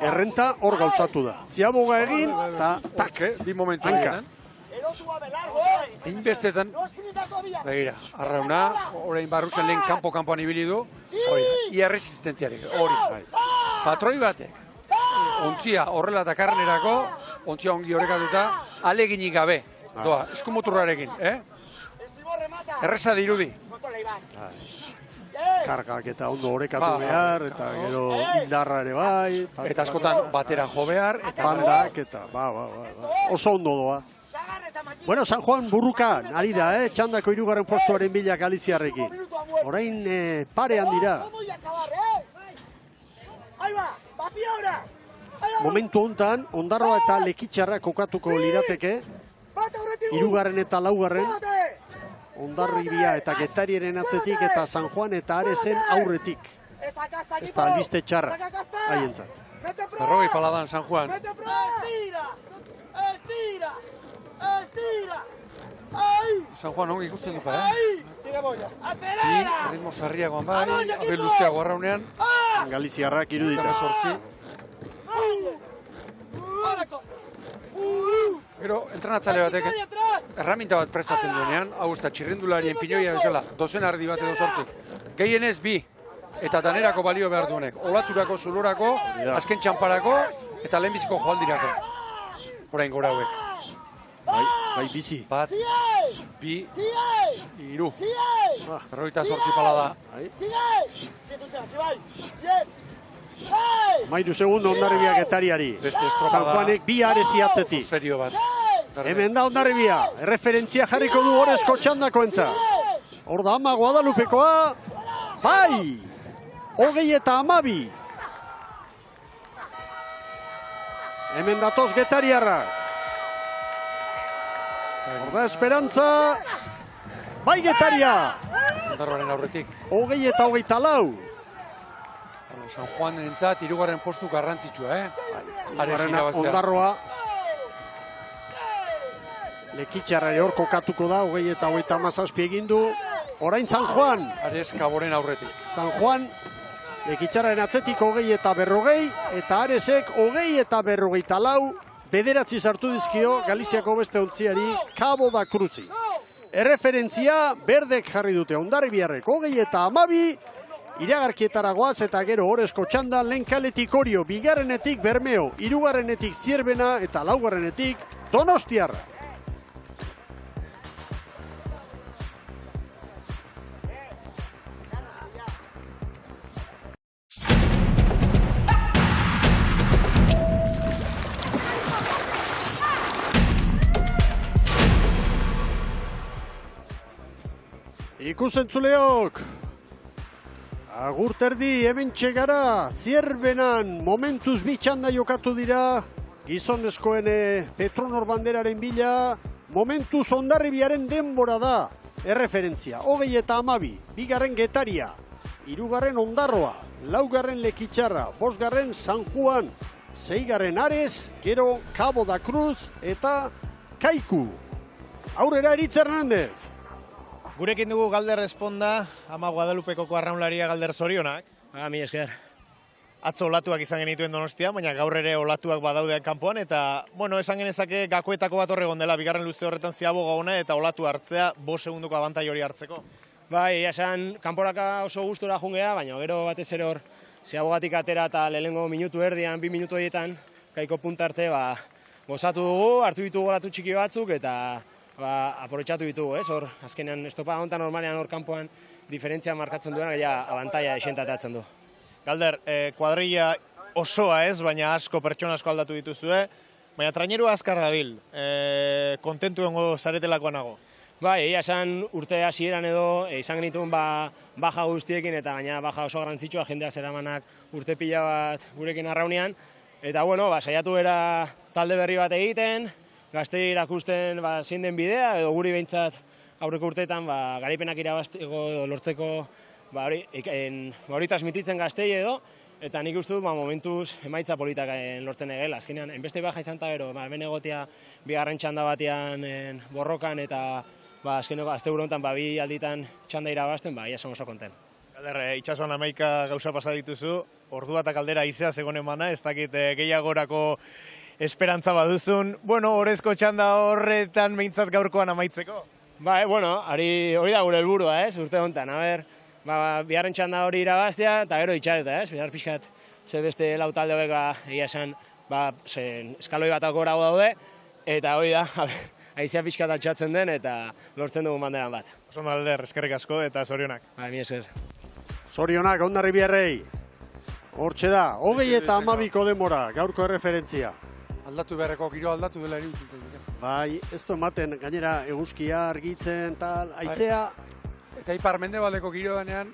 Errenta hor gauzatu da. Ziaboga egin, eta tak, bi momentu egin. Inbestetan, begira, arrauna, orain barruzen lehen kanpoan ibili du, ia resistentziarik, hori. Patroi batek, ontzia horrela dakarrenerako, ontzia ongi horrekatuta, aleginik gabe, doa, eskumuturrarekin, Erreza dirudi. Kargak eta ondo horrekatu behar, eta gero indarra ere bai. Eta askotan batera jo behar. Bandak eta, oso ondo doa. Bueno, San Juan burrukan, ari da, txandako hirugarren postuaren bila Galiziarrekin. Orain parean dira. Momentu hontan, Ondarroa eta Lekitxarra kokatuko lirateke. Hirugarren eta laugarren. Hondarribia eta Getariaren atzetik eta San Juan eta Aresen aurretik. Ez da albiste txarra, haientzat. Berrogei paladan San Juan. San Juan ongi ikusten duka, Ritmo sarriagoan bai, abe luzeago arraunean. Galiziarrak irudita. Gero, entrenatzale batek erraminta bat prestatzen duenean, hau ez da txirrindularien pinoia bezala, dozen ardi bat edo sortzik. Gehienez bi, eta danerako balio behar duenek. Olaturako, zulorako, azken txamparako, eta lehenbiziko joaldirako. Horain gora hauek. Bai bizi. Bat, bi, iru. Berroita sortzi palada. Mairu segundo Hondarribia Getariari. San Juanek bi Aresi atzetik. Serio bat. Hemen da Hondarribia. Erreferentzia jarriko du Orezko txandakoentza. Hor da Ama Guadalupekoa. Bai! 30-12. Hemen datoz Getariarrak. Hor da Esperantza. Bai Getaria! Ondarroaren aurretik. 20-24. San Juan entzat, hirugarren postu garrantzitsua, Ondarroa. Lekitxarrari hor kokatuko da, 20-27 egin du. Orain San Juan. Ares Kaboren aurretik. San Juan, Lekitxarraren atzetik 20-40, eta Aresek 20-44, bederatzi sartu dizkio Galiziako beste ontziari Cabo da Cruzi. Erreferentzia berdek jarri dute Hondarribiarrek 20-12, iragarkietara goaz eta gero Orezko txandan lehen kaletik Orio, bigarrenetik Bermeo, hirugarrenetik Zierbena eta laugarrenetik Donostiarra. Ikusentzuleok! Agur terdi, hemen txegara, Zierbenan momentuz bitxanda jokatu dira, gizonezkoen Petronor banderaren bila, momentuz Hondarribiaren denbora da, erreferentzia, 20-12, bigarren Getaria, hirugarren Ondarroa, laugarren Lekitxarra, bosgarren San Juan, seigarren Ares, gero Cabo da Cruz eta Kaiku. Aurrera Eritz Hernandez. Gurekin dugu Galder Esponda, ama Guadalupekoko arraunlaria. Galder, zorionak. Mi esker. Atzo olatuak izan genituen Donostia, baina gaur ere olatuak badaudeak kanpoan, eta, bueno, esan genezake gakoetako bat horregon dela, bigarren luze horretan ziaboga ona eta olatu hartzea, 5 segunduko abantai hori hartzeko. Bai, esan, kanporaka oso gustora jungea, baina gero batez ere hor, ziabogatik atera eta lehenengo minutu erdian, 2 minutu horietan, Kaiko punta arte, gozatu dugu, hartu ditugu olatu txiki batzuk, eta aprobetxatu ditugu, ez? Hor, azkenean, estopa hontan normalean hor kanpoan diferentzia markatzen duena, ja, abantaia esentatatzen du. Galder, kuadrilla osoa ez, baina asko, pertsona asko aldatu dituzue, baina trainerua azkar dabil, kontentu engo zaretelakoa nago. Bai, egia esan urte hasieran edo izan genituen baja guztiekin eta gaina baja oso garrantzitsua jendea zeramanak urte pila bat gurekin arraunean. Eta bueno, saiatu era talde berri bat egiten, gaztei irakusten zein den bidea edo guri behintzat aurreko urteetan garaipenak irabazteko lortzeko hori transmititzen gaztei edo, eta nik uste dut momentuz emaitza politak lortzen egela. Azkenean, enbeste baja izan eta gero, hemen egotea bigarren txanda batean borrokan eta azkeneko azte honetan 2 alditan txanda irabazten, ia esan oso konten. Galder, itxasuan 11 gauza pasa dituzu, ordua eta kaldera izea zegoen emana, ez dakit gehiagorako esperantza baduzun. Bueno, orezko txanda horretan behintzat gaurkoan amaitzeko. Hori da gure helburua, urte honetan, biharren txanda hori irabaztea, eta gero itxareta, bihar pixkat, ze beste lau talde hobek egia esan, eskaloi bat gorago daude, eta hori da, haizea pixkat altxatzen den, eta lortzen dugun banderan bat. Oso Galder, eskerrik asko, eta zorionak. Mi esker. Zorionak, Hondarribiarrei. Hortxe da, 20 eta 12ko denbora, gaurko erreferentzia. Aldatu beharreko giro aldatu dela iruditzen. Bai, ez du ematen, gainera eguzkia argitzen, tal, haizea. Eta ipar mendebaldeko giro denean,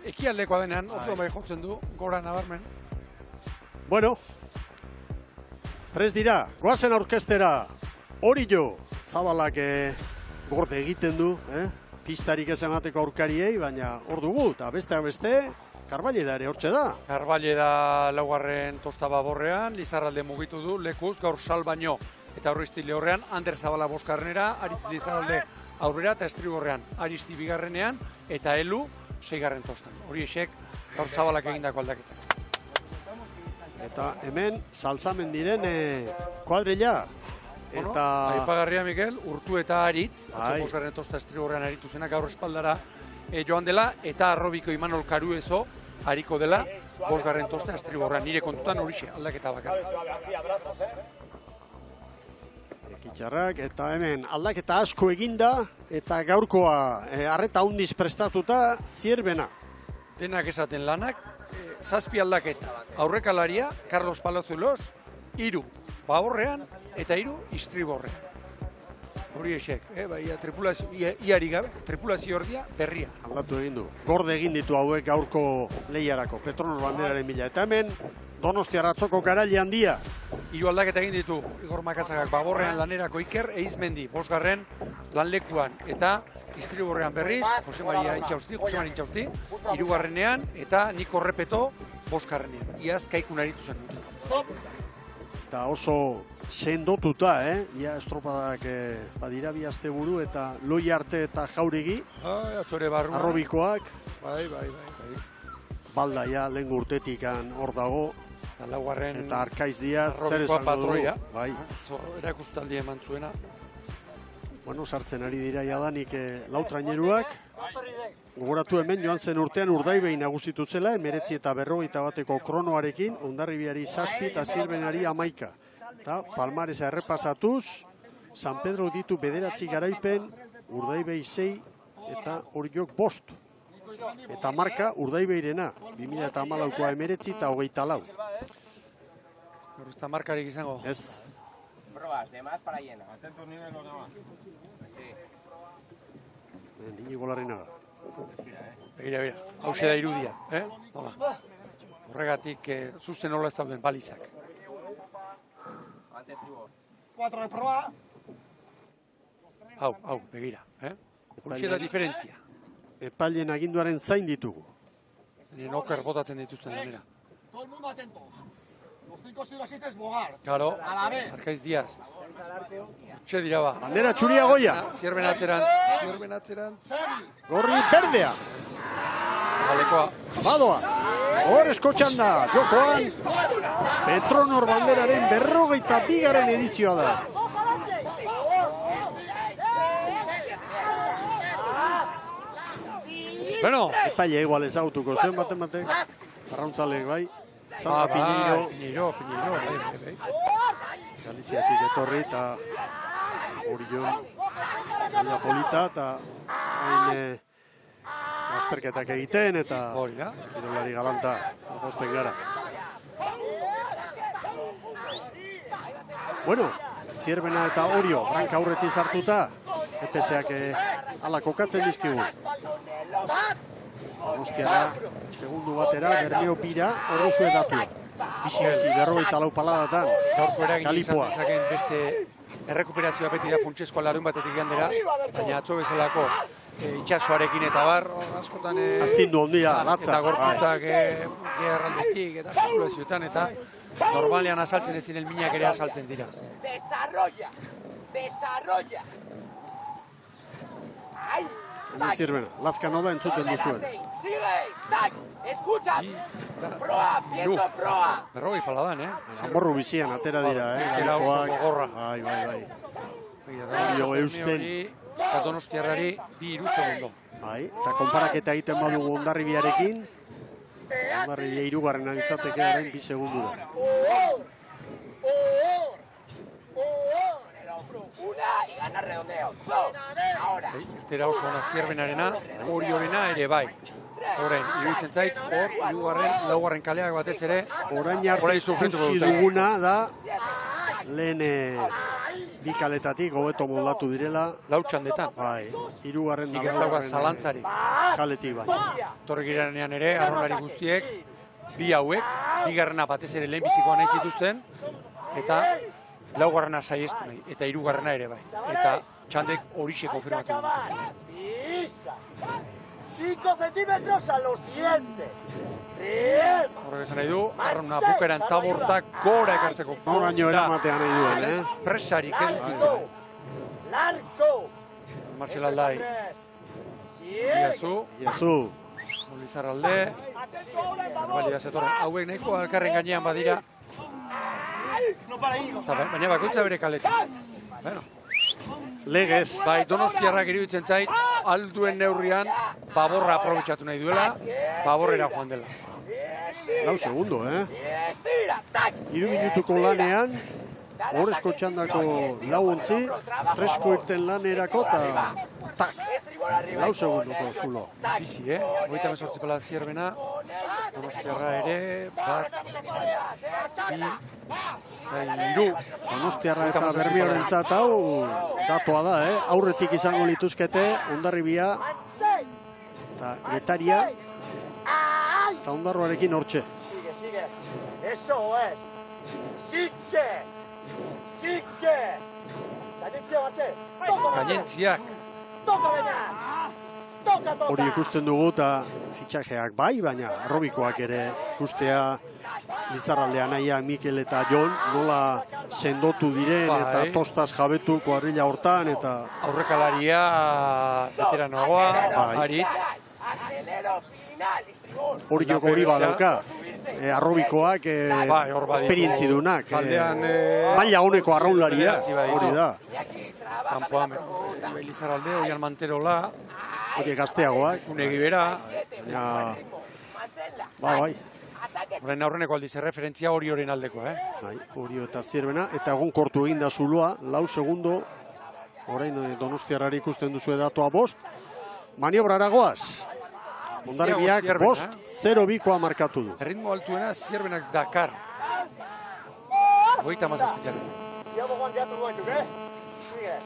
ekialdekoa denean, oso bai jotzen du, gora nabarmen. Bueno, prest dira, goazen aurkestera, Orillo, Zabalak gorde egiten du, pistarik ez emateko aurkariei, baina hor dugu, eta besteak beste, Karballeda ere hortxe da. Karballeda laugarren tosta baborrean, Lizarralde mugitu du, lekuz, gaur sal baino, eta aurrizti lehorrean, Ander Zabala boskarrenera, Aritz Lizarralde aurrera eta estriborrean, Aristi bigarrenean, eta Elu 6. tostan. Hori esek, gaur Zabalak egindako aldaketak. Eta hemen, salzamen diren kuadrilla. Eta aipagarria, Mikel, Urtu eta Aritz, atzo 5. tosta estriborrean aritu zena, gaur espaldara joan dela, eta Arrobiko Imanol Karuezo hariko dela 5. tosta estriborrean. Nire kontutan horixe, aldaketa bakar. Ekitxarrak, eta hemen aldaketa asko eginda, eta gaurkoa arreta hundiz prestatuta zierbena. Denak esaten lanak, 7 aldaketa. Aurrekalaria, Carlos Palazuelos, 3 baborrean, eta 3 istriborrean. Hori esek, iari gabe, tripulazio ordia berria. Aldatu egin du. Gorde egin ditu hauek gaurko lehiarako, Petronor banderaren bila. Eta hemen, Donostia ratzoko garaile handia. 3 aldaketa egin ditu, Igor Makazagak baborrean lanerako Iker, Eizmendi, 5. lanlekuan, eta istriborrean berriz, Jose Maria Intxausti, 3. eta Niko Repeto, 5. Iaz Kaikun aritu zen dute. Eta oso sendotuta, ia estropadak badira bi asteburu eta Loi Arte eta Jauregi. Atzore barruan. Arrobikoak. Bai. Balda, ja, lehen urtetik hor dago. Eta Arkaiz Diaz, zer esango du. Bai. Erakustaldi eman zuena. Bueno, sartzen ari dira jadanik lau traineruak. Gogoratu hemen joan zen urtean Urdaibai nagusitu zela, 19 eta 51 kronoarekin, Hondarribiari 7 eta Zirbenari 11. Eta palmaresa errepasatuz, San Pedro ditu 9 garaipen, Urdaibai 6 eta Oriok 5. Eta marka Urdaibairena, 2014koa 19 eta 24. Horrezta markarik izango. Ez. Probas, de más para llena. Atentos nivel los demás. Niñigo Larrinaga. Begira, hause da irudia. Horregatik, zuzten nola ez dauden balizak. 4 de proba. Hau, begira. Hause da diferentzia. Epailen aginduaren zain ditugu. Nien oker botatzen dituzten lanera. Todo el mundo atentos. Estoy cosido así, este es Bogar. Claro, A la vez. Arkaiz Diaz. Txe dira ba. Bandera txuria goia. Zierben atzerantz. Gorri berdea. Galekoa. Badoa. Hor eskotxan da. Jokoan. Petronor banderaren 52. edizioa da. Bueno. Etaile igual ezagutuko zuen baten. Arrauntzale bai. Santa Piñeiro. Piñeiro. Galiziatik etorri eta Orion Gaila Polita eta hain azterketak egiten eta kirolari galanta posten gara. Bueno, Zierbena eta Orio branka aurretik sartuta EPS-ak ala kokatzen dizkigu. Donostiara, segundu batera, Bermeo bira, horrezue datua. Bizi-bizi, 44 paladatan, Gaurko eragin izan Galipoa. dezaken beste errekuperazioa beti da funtsezkoa larun batetik gandera, baina atzo bezalako itxasoarekin eta bar, askotan... Astindu ondia, latza. Eta gorputzak gerraldetik eta zirkulazioetan eta normalean azaltzen ez diren minak ere azaltzen dira. Desarrolla. Ai. Hemen Zierbena, lazkan da entzuten duzuen. Sigue, tak, escucha. Proa, viendo proa. Berrogei paladan, Amorru bizian atera dira, Era oso gogorra. Bai. Orio eusten. Eta Donostiarrari 2 segundo. Bai, eta konparaketa egiten badugu Hondarribiarekin. Hondarribia 3. litzateke orain 2 segundu da. Una y gana redondeo. Ahora. Irtera oso ona Zierbenarena, Oriorena ere bai. Orain, iruditzen zait, hor, 3. kaleak batez ere, Orain arte ikusi duguna da lehen bi kaletatik hobeto moldatu direla. Lautxandetan. Bai, 3. Nik ez dauka zalantzarik. Kaletik bai. Torre girenean ere, arrolari guztiek, bi hauek, 2. batez ere lehenbizikoa nahi zituzten, eta 4. saiestu nahi, eta 3. ere bai. Eta txandek horixe konfirmatu du. 5 centímetros a los dientes. Horrek esan nahi du, arrauna bukaeran tabortak gora ekartzeko. Noraino eramatea nahi duen, Presarik edukitzen. Largo. Martxel Aldai. Iazu. Olizarralde. Barbalia zetorren. Hauek nahiko alkarren gainean badira. Baina bakoitza bere kaletik. Bueno. Legez. Bai, Donostiarrak iruditzen zait, alduen neurrian, Baborra aprobetxatu nahi duela, Baborrera joan dela. 4 segundo, 3 minutuko lanean, horrezko txandako 4 ontzi, fresko irten lanerako eta tak, 4 segunduko zulo. Bizi, 38 pala Zierbena, Donostiarra ere, bat, bi, hiru. Donostiarra eta Bermeorentzat hau datoa da, aurretik izango lituzkete, Hondarribia eta Getaria eta Ondarroarekin hortxe. Sigue. Eso es. Sigue. Gailentziak. Hori ikusten dugu eta fitxajeak bai, baina arrobikoak ere ikustea Lizarraldea naia Mikel eta Jon nola sendotu diren eta tostaz jabetu kuadrilla hortan eta aurrekalaria veteranoagoa, Aritz. Hori joko hori badauka, arrobikoak esperientzidunak, maila honeko arraunlaria, hori da. Kanpoan, Lizarralde, Oian Manterola, hori gazteagoak, Unegi Bera, bai. Horren aurreneko aldiz referentzia Orioren aldekoa, Orio eta Zierbena, eta egon kortu egin da zuloa, 4 segundo, orain Donostiarrari ikusten duzu datoa 5, maniobrara goaz. Hondarribiak 5-0-2koa markatu du. Erritmo altuena Zierbenak Dakar. 37.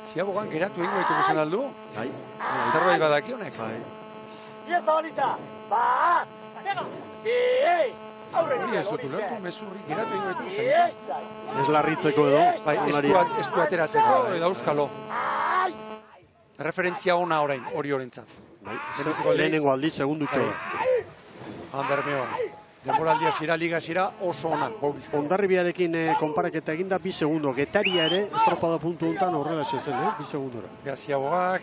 Ziabogan geratu egin gaitu guzien aldu? Bai. Zerbait badaki honek? Bai. Hori ez dut ulertu, mezurri geratu egin gaitu guzien. Ez larritzeko edo. Bai, ez du ateratzeko edo euskalo. Referentzia ona orain, hori horentzat. Lehenengo aldiz, segundu txoa. Bermeoa. Denboraldia zira, liga zira oso ona. Hondarribiarekin konparaketa eginda 2 segundo. Getaria ere, estropada puntu hontan horrela zen, 2 segundora. Gaziabogak.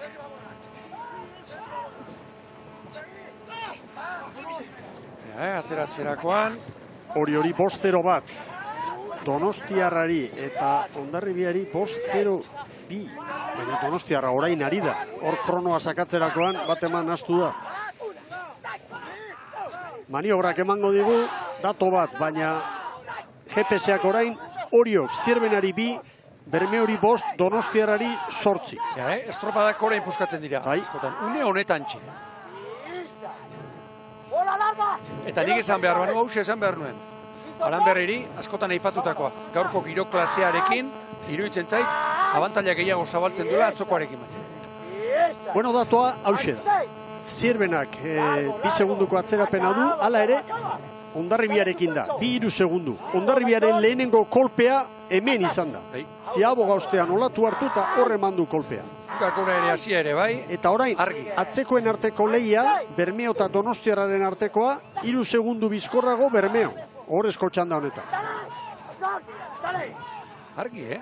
Ateratzerakoan. Hori 5-0 bat. Donostiarrari eta Hondarribiari 5-0-2. Baina Donostiarra orain ari da. Hor kronoa sakatzerakoan bat eman hastu da. Maniobrak emango digu, dato bat, baina GPS-ak orain Oriok, Zierbenari 2, Bermeori 5, Donostiarrari 8. Estropadak orain puskatzen dira. Une honetan txe. Eta nik esan behar banu, hause esan behar nuen. Aranberriri, askotan aipatutakoa. Gaurko giro klasearekin, iruditzen zait, abantaila gehiago zabaltzen duela atzokoarekin. Bueno, datoa hause da. Zierbenak 2 segunduko atzerapena du, hala ere, Hondarribiarekin da, 2-3 segundu. Hondarribiaren lehenengo kolpea hemen izan da. Ziaboga ostean olatu hartu eta horre mandu kolpea. Gakora ere hasia ere bai. Eta orain, atzekoen arteko lehia, Bermeo eta Donostiarraren artekoa, 3 segundu bizkorrago Bermeo. Horrezko txanda honetan. Argi,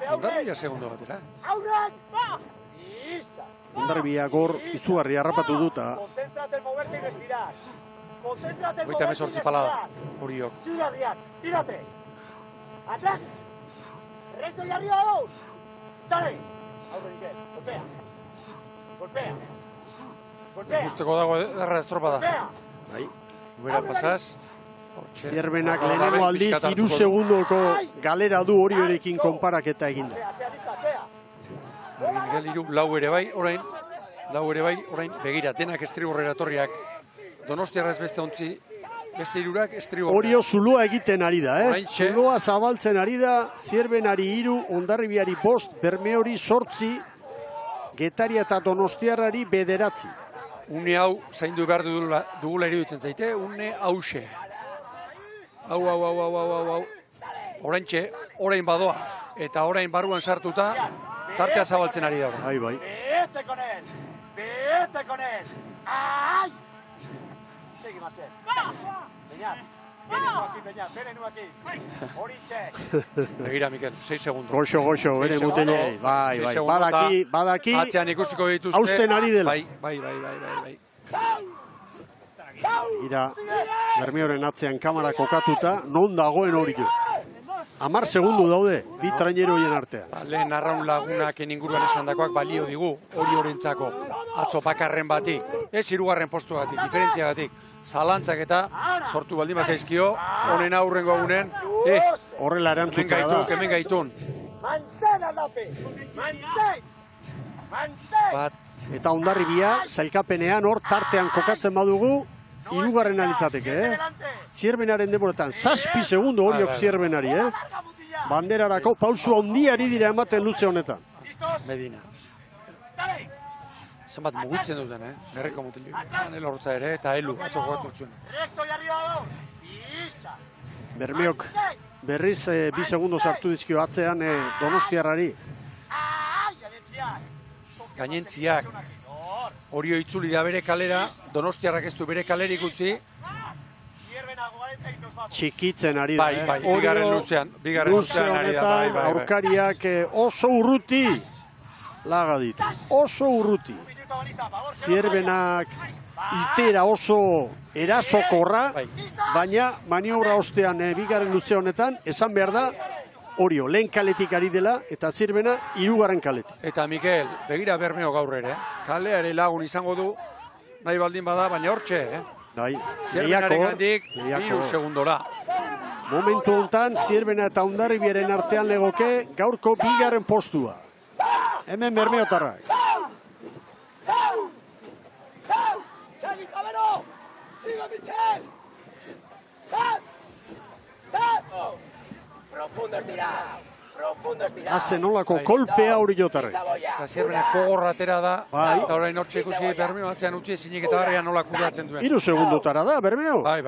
Hondarribia segundo batera. Hondarribia gor izugarri harrapatu duta. Goita mesortzi palada, Oriok. Tírate. Atrás. Recto y arriba 2. Dale. Aurre, Miquel. Golpea. Golpea. Golpea. Gusteko dago derra estropada. Bai. Ubera pasaz. Zierbenak lehenengo aldiz 3 segundoko galera du Oriorekin konparaketa eginda. Miguel Iru, lau ere bai, orain, begira, denak estriborrera torriak. Donostiarraz beste ontzi, beste irurak estriborrera. Orio zulua egiten ari da, Zulua zabaltzen ari da, Zierbenari 3, Hondarribiari 5, Bermeori 8, Getaria eta Donostiarrari 9. Une hau zaindu behar dugula iruditzen zaite, une hause. Hau. Orain badoa, eta orain barruan sartuta, tartea zabaltzen ari da. Bai. Vete con él. ¡Ay! Sigue, Marcel. Peñar. Venenu aquí. Horixe. Begira, Mikel, 6 segundos. Goxo, bere mutelei. Bai. Badaki. Atzean ikusiko dituzte. Hausten ari dela. Bai. Ira, Bermeoren atzean kamera kokatuta, non dagoen Orio. 10 segundu daude, 2 trainero horien artean. Lehen arraun lagunak inguruan esan dakoak balio digu, Oriorentzako atzo bakarren batik, ez 3. postuagatik, diferentziagatik, zalantzak eta sortu baldin bazaizkio, honen aurrengo egunen, horrela erantzuta da. Hemen gaitun. Eta Hondarribia, zailkapenean hor tartean kokatzen badugu, 3. litzateke, Zierbenaren denboretan, 7 segundu Oriok Zierbenari, Banderarako pausu handiari dira ematen luze honetan. Medina. Zenbat mugitzen duten, Gerriko mutilu. Anel hortza ere, eta elu, atzo jokatu zuen. Bermeok berriz 2 segundu sartu dizkio atzean Donostiarrari. Gainentziak. Orio itzuli da bere kalera, Donostiarrak ez du bere kalerik utzi. Txikitzen ari da, Bai, bigarren luzean ari da. Aurkariak oso urruti laga ditu, oso urruti. Zierbenak irtera oso erasokorra, baina maniobra ostean bigarren luze honetan, esan behar da, Orio, lehen kaletik ari dela, eta Zierbena 3. kaletik. Eta Mikel, begira Bermeo gaur ere, kaleare lagun izango du, nahi baldin bada, baina hortxe, Zierbenaren gandik, 3 segundora. Momentu hontan, Zierbena eta Hondarribiaren artean legoke, gaurko 2. postua. Hemen Bermeotarrak. ¡Segi, Javero! ¡Sigue, Michel! ¡Das! ¡Profundo estirado! Haze nolako kolpea Oriotarrek. Eta Zierbenak gogorra atera da, eta orain hortxe ikusi Bermeo atzean utzi ezinik eta barrian nola kudeatzen duen. 3 segundotara da, Bermeo. Bai.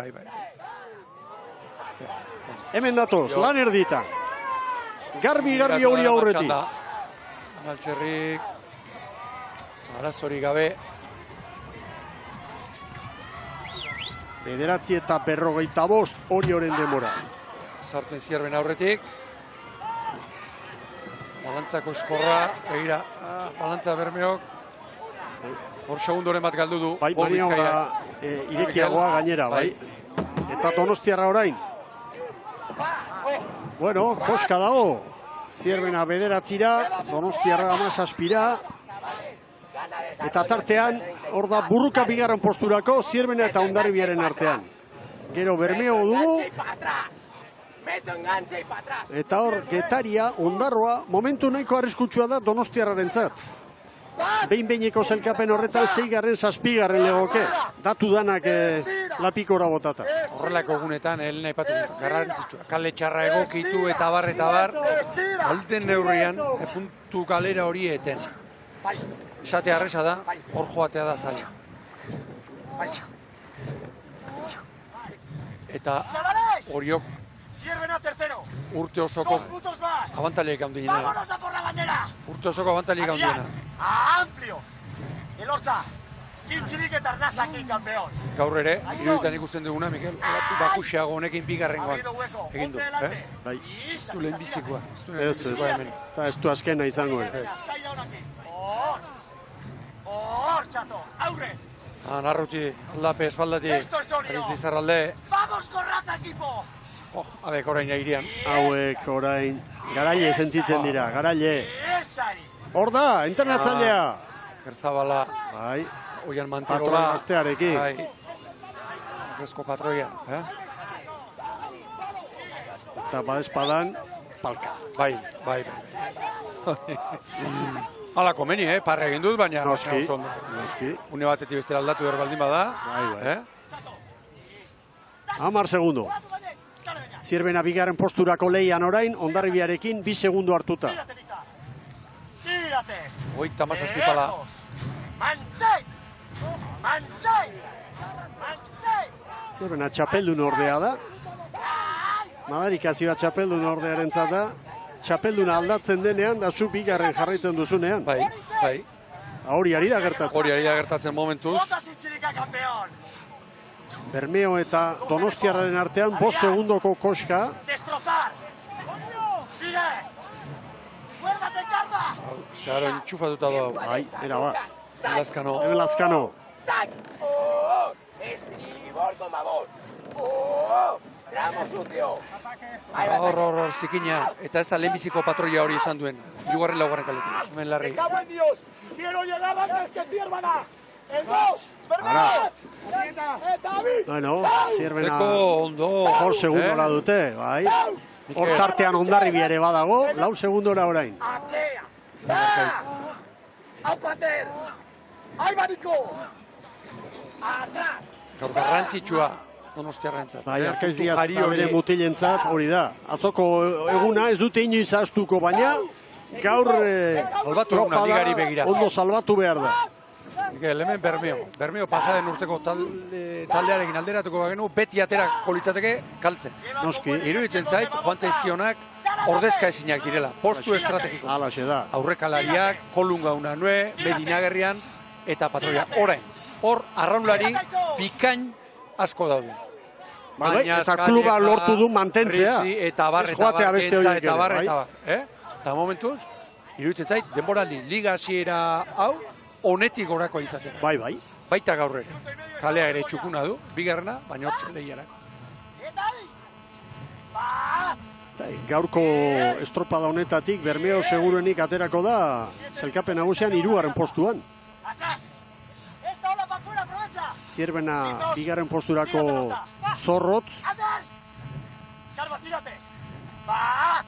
Hemen datoz, lan erdita. Garbi hori aurretik. Altxerrik, arazorik gabe. 9:45 Orioren denbora. Sartzen Zierben aurretik. Balantzako eskorra, begira, balantza Bermeok. Hor segundoren bat galdu du. Bai, maniobra irekiagoa gainera, bai. Eta Donostiarra orain. Bueno, koska dago. Zierbena 9:00, Donostiarra 17:00. Eta tartean, hor da burruka bigarren posturako, Zierbena eta Hondarribiaren artean. Gero Bermeo dugu. Eta hor, Getaria, Ondarroa, momentu nahiko arriskutsua da Donostiarrarentzat. Behin-behineko zelkapen horretan 6. 7. legoke. Datu danak lapikora botata. Horrelako egunetan, Elena ipatu garrantzitsua. Kale txarra egokitu eta bar. Alten neurrian, puntu galera hori eten. Esate arresa da, hor joatea da zaila. Eta horiok urte osoko abantaliek handiena. Urte osoko abantaliek handiena. Amplio. Elorza, zintzirik eta arnazakin kampeon. Gaur ere, iruditan ikusten duguna, Mikel, bakusiago honekin bigarrengoan egin du. Ez du lehenbizikoa. Ez du azkena izango. Hor, txato, aurre. Narruti, aldape, espaldatik, Ariz Lizarralde. Vamos, korraza, equipo! Habek orain airian. Hauek orain, garaile sentitzen dira, garaile. Hor da, entrenatzailea. Gerzabala, Bai, oian Mantigola. patron gaztearekin. Bai, Resko patroia. Eta badespadan, palka. Bai. Hala komeni, parre egin dut, baina Noski. une batetik bestera aldatu behar baldin bada. Bai. 10 segundo. Zierbena bigarren posturako lehian orain, Hondarribiarekin 2 segundo hartuta. Tírate. Hogeita hamazazpipala. Mantén. Zierbena txapeldun ordea da. Madarikazioa txapeldun ordearentzat da. Txapelduna aldatzen denean, da zu bigarren jarraitzen duzunean. Bai. Hori ari da gertatzen. Hori ari da gertatzen momentuz. Bota zintzirika, kampeon. Bermeo eta Donostiarraren artean 5 segundoko koska. Destrozar. Sigue. Guárdate, Carva. Zeharo entxufatuta da. Bai, era bat. Lazkano. Hemen Lazkano. Estribor, domador. Tramo sucio. Hor, zikina. Eta ez da lehenbiziko patroia hori izan duen. Hirugarren laugarren kaletik. Hemen larri. ¡Me cago en Dios! ¡Quiero llegar antes que Zierbana! ¡El 2! ¡Verdad! ¡David! Bueno, Zierbena Eko ondo. 4 segundora dute, bai. Hor tartean Hondarribia ere badago, 4 segundora orain. ¡Atea! ¡A pater! ¡Ahí va Nico! ¡Atrás! Gaur garrantzitsua Donostiarrentzat. Bai, Arkaiz Diaz bere mutilentzat hori da. Atzoko eguna ez dute inoiz ahaztuko, baina gaur tropa da, ondo salbatu behar da. Mikel, hemen Bermeo pasaden urteko taldearekin alderatuko bagenu, beti aterako litzateke galtzen. Noski. Iruditzen zait, joan zaizkionak ordezka ezinak direla, postu estrategiko. Alaxe da. Aurrekalariak, Kolunga Unanue, Medinagerrian, eta patroia. Orain, hor, arraunlari bikain asko daude. Eta kluba lortu du mantentzea. Eta bar, eta momentuz, iruditzen zait, denboraldi liga hasiera hau, honetik gorakoa izaten. Bai. Baita gaur ere. Kalea ere txukuna du, bigarrena, baina hortzen lehiarak. Gaurko estropada honetatik, Bermeo seguruenik aterako da, zelkapen nagusian 3. postuan. Zierbena bigarren posturako Zorrotz. Carva, tírate. Va.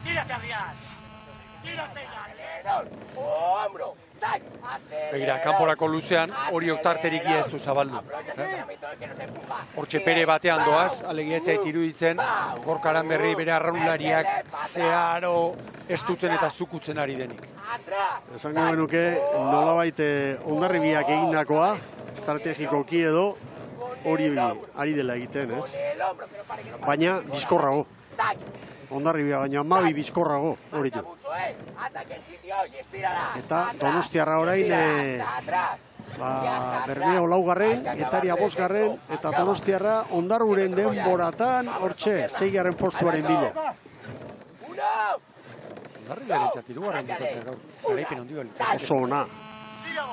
Tírate, Arrián. Tírate, Galero. Hombro. Begira, kanporako luzean hori oktarterik ez du zabaldu. Hortxe pere batean doaz, alegia etzait iruditzen, Gorkaran berri bere arraunlariak zeharo estutzen eta zukutzen ari denik. Esango benuke, nolabait Hondarribiak egindakoa, estrategikoki edo, hori ari dela egiten, ez? Baina, bizkorrago. Hondarribia baina 12 bizkorrago hori du. Eta Donostiarra orain Bermeo laugarren, Getaria bosgarren, eta Donostiarra Ondarruren denboratan, hortxe, 6. postuaren bila. Ondarri berentzat, irugarren dukatzea gaur. Garaipen handi balitzat. Oso ona.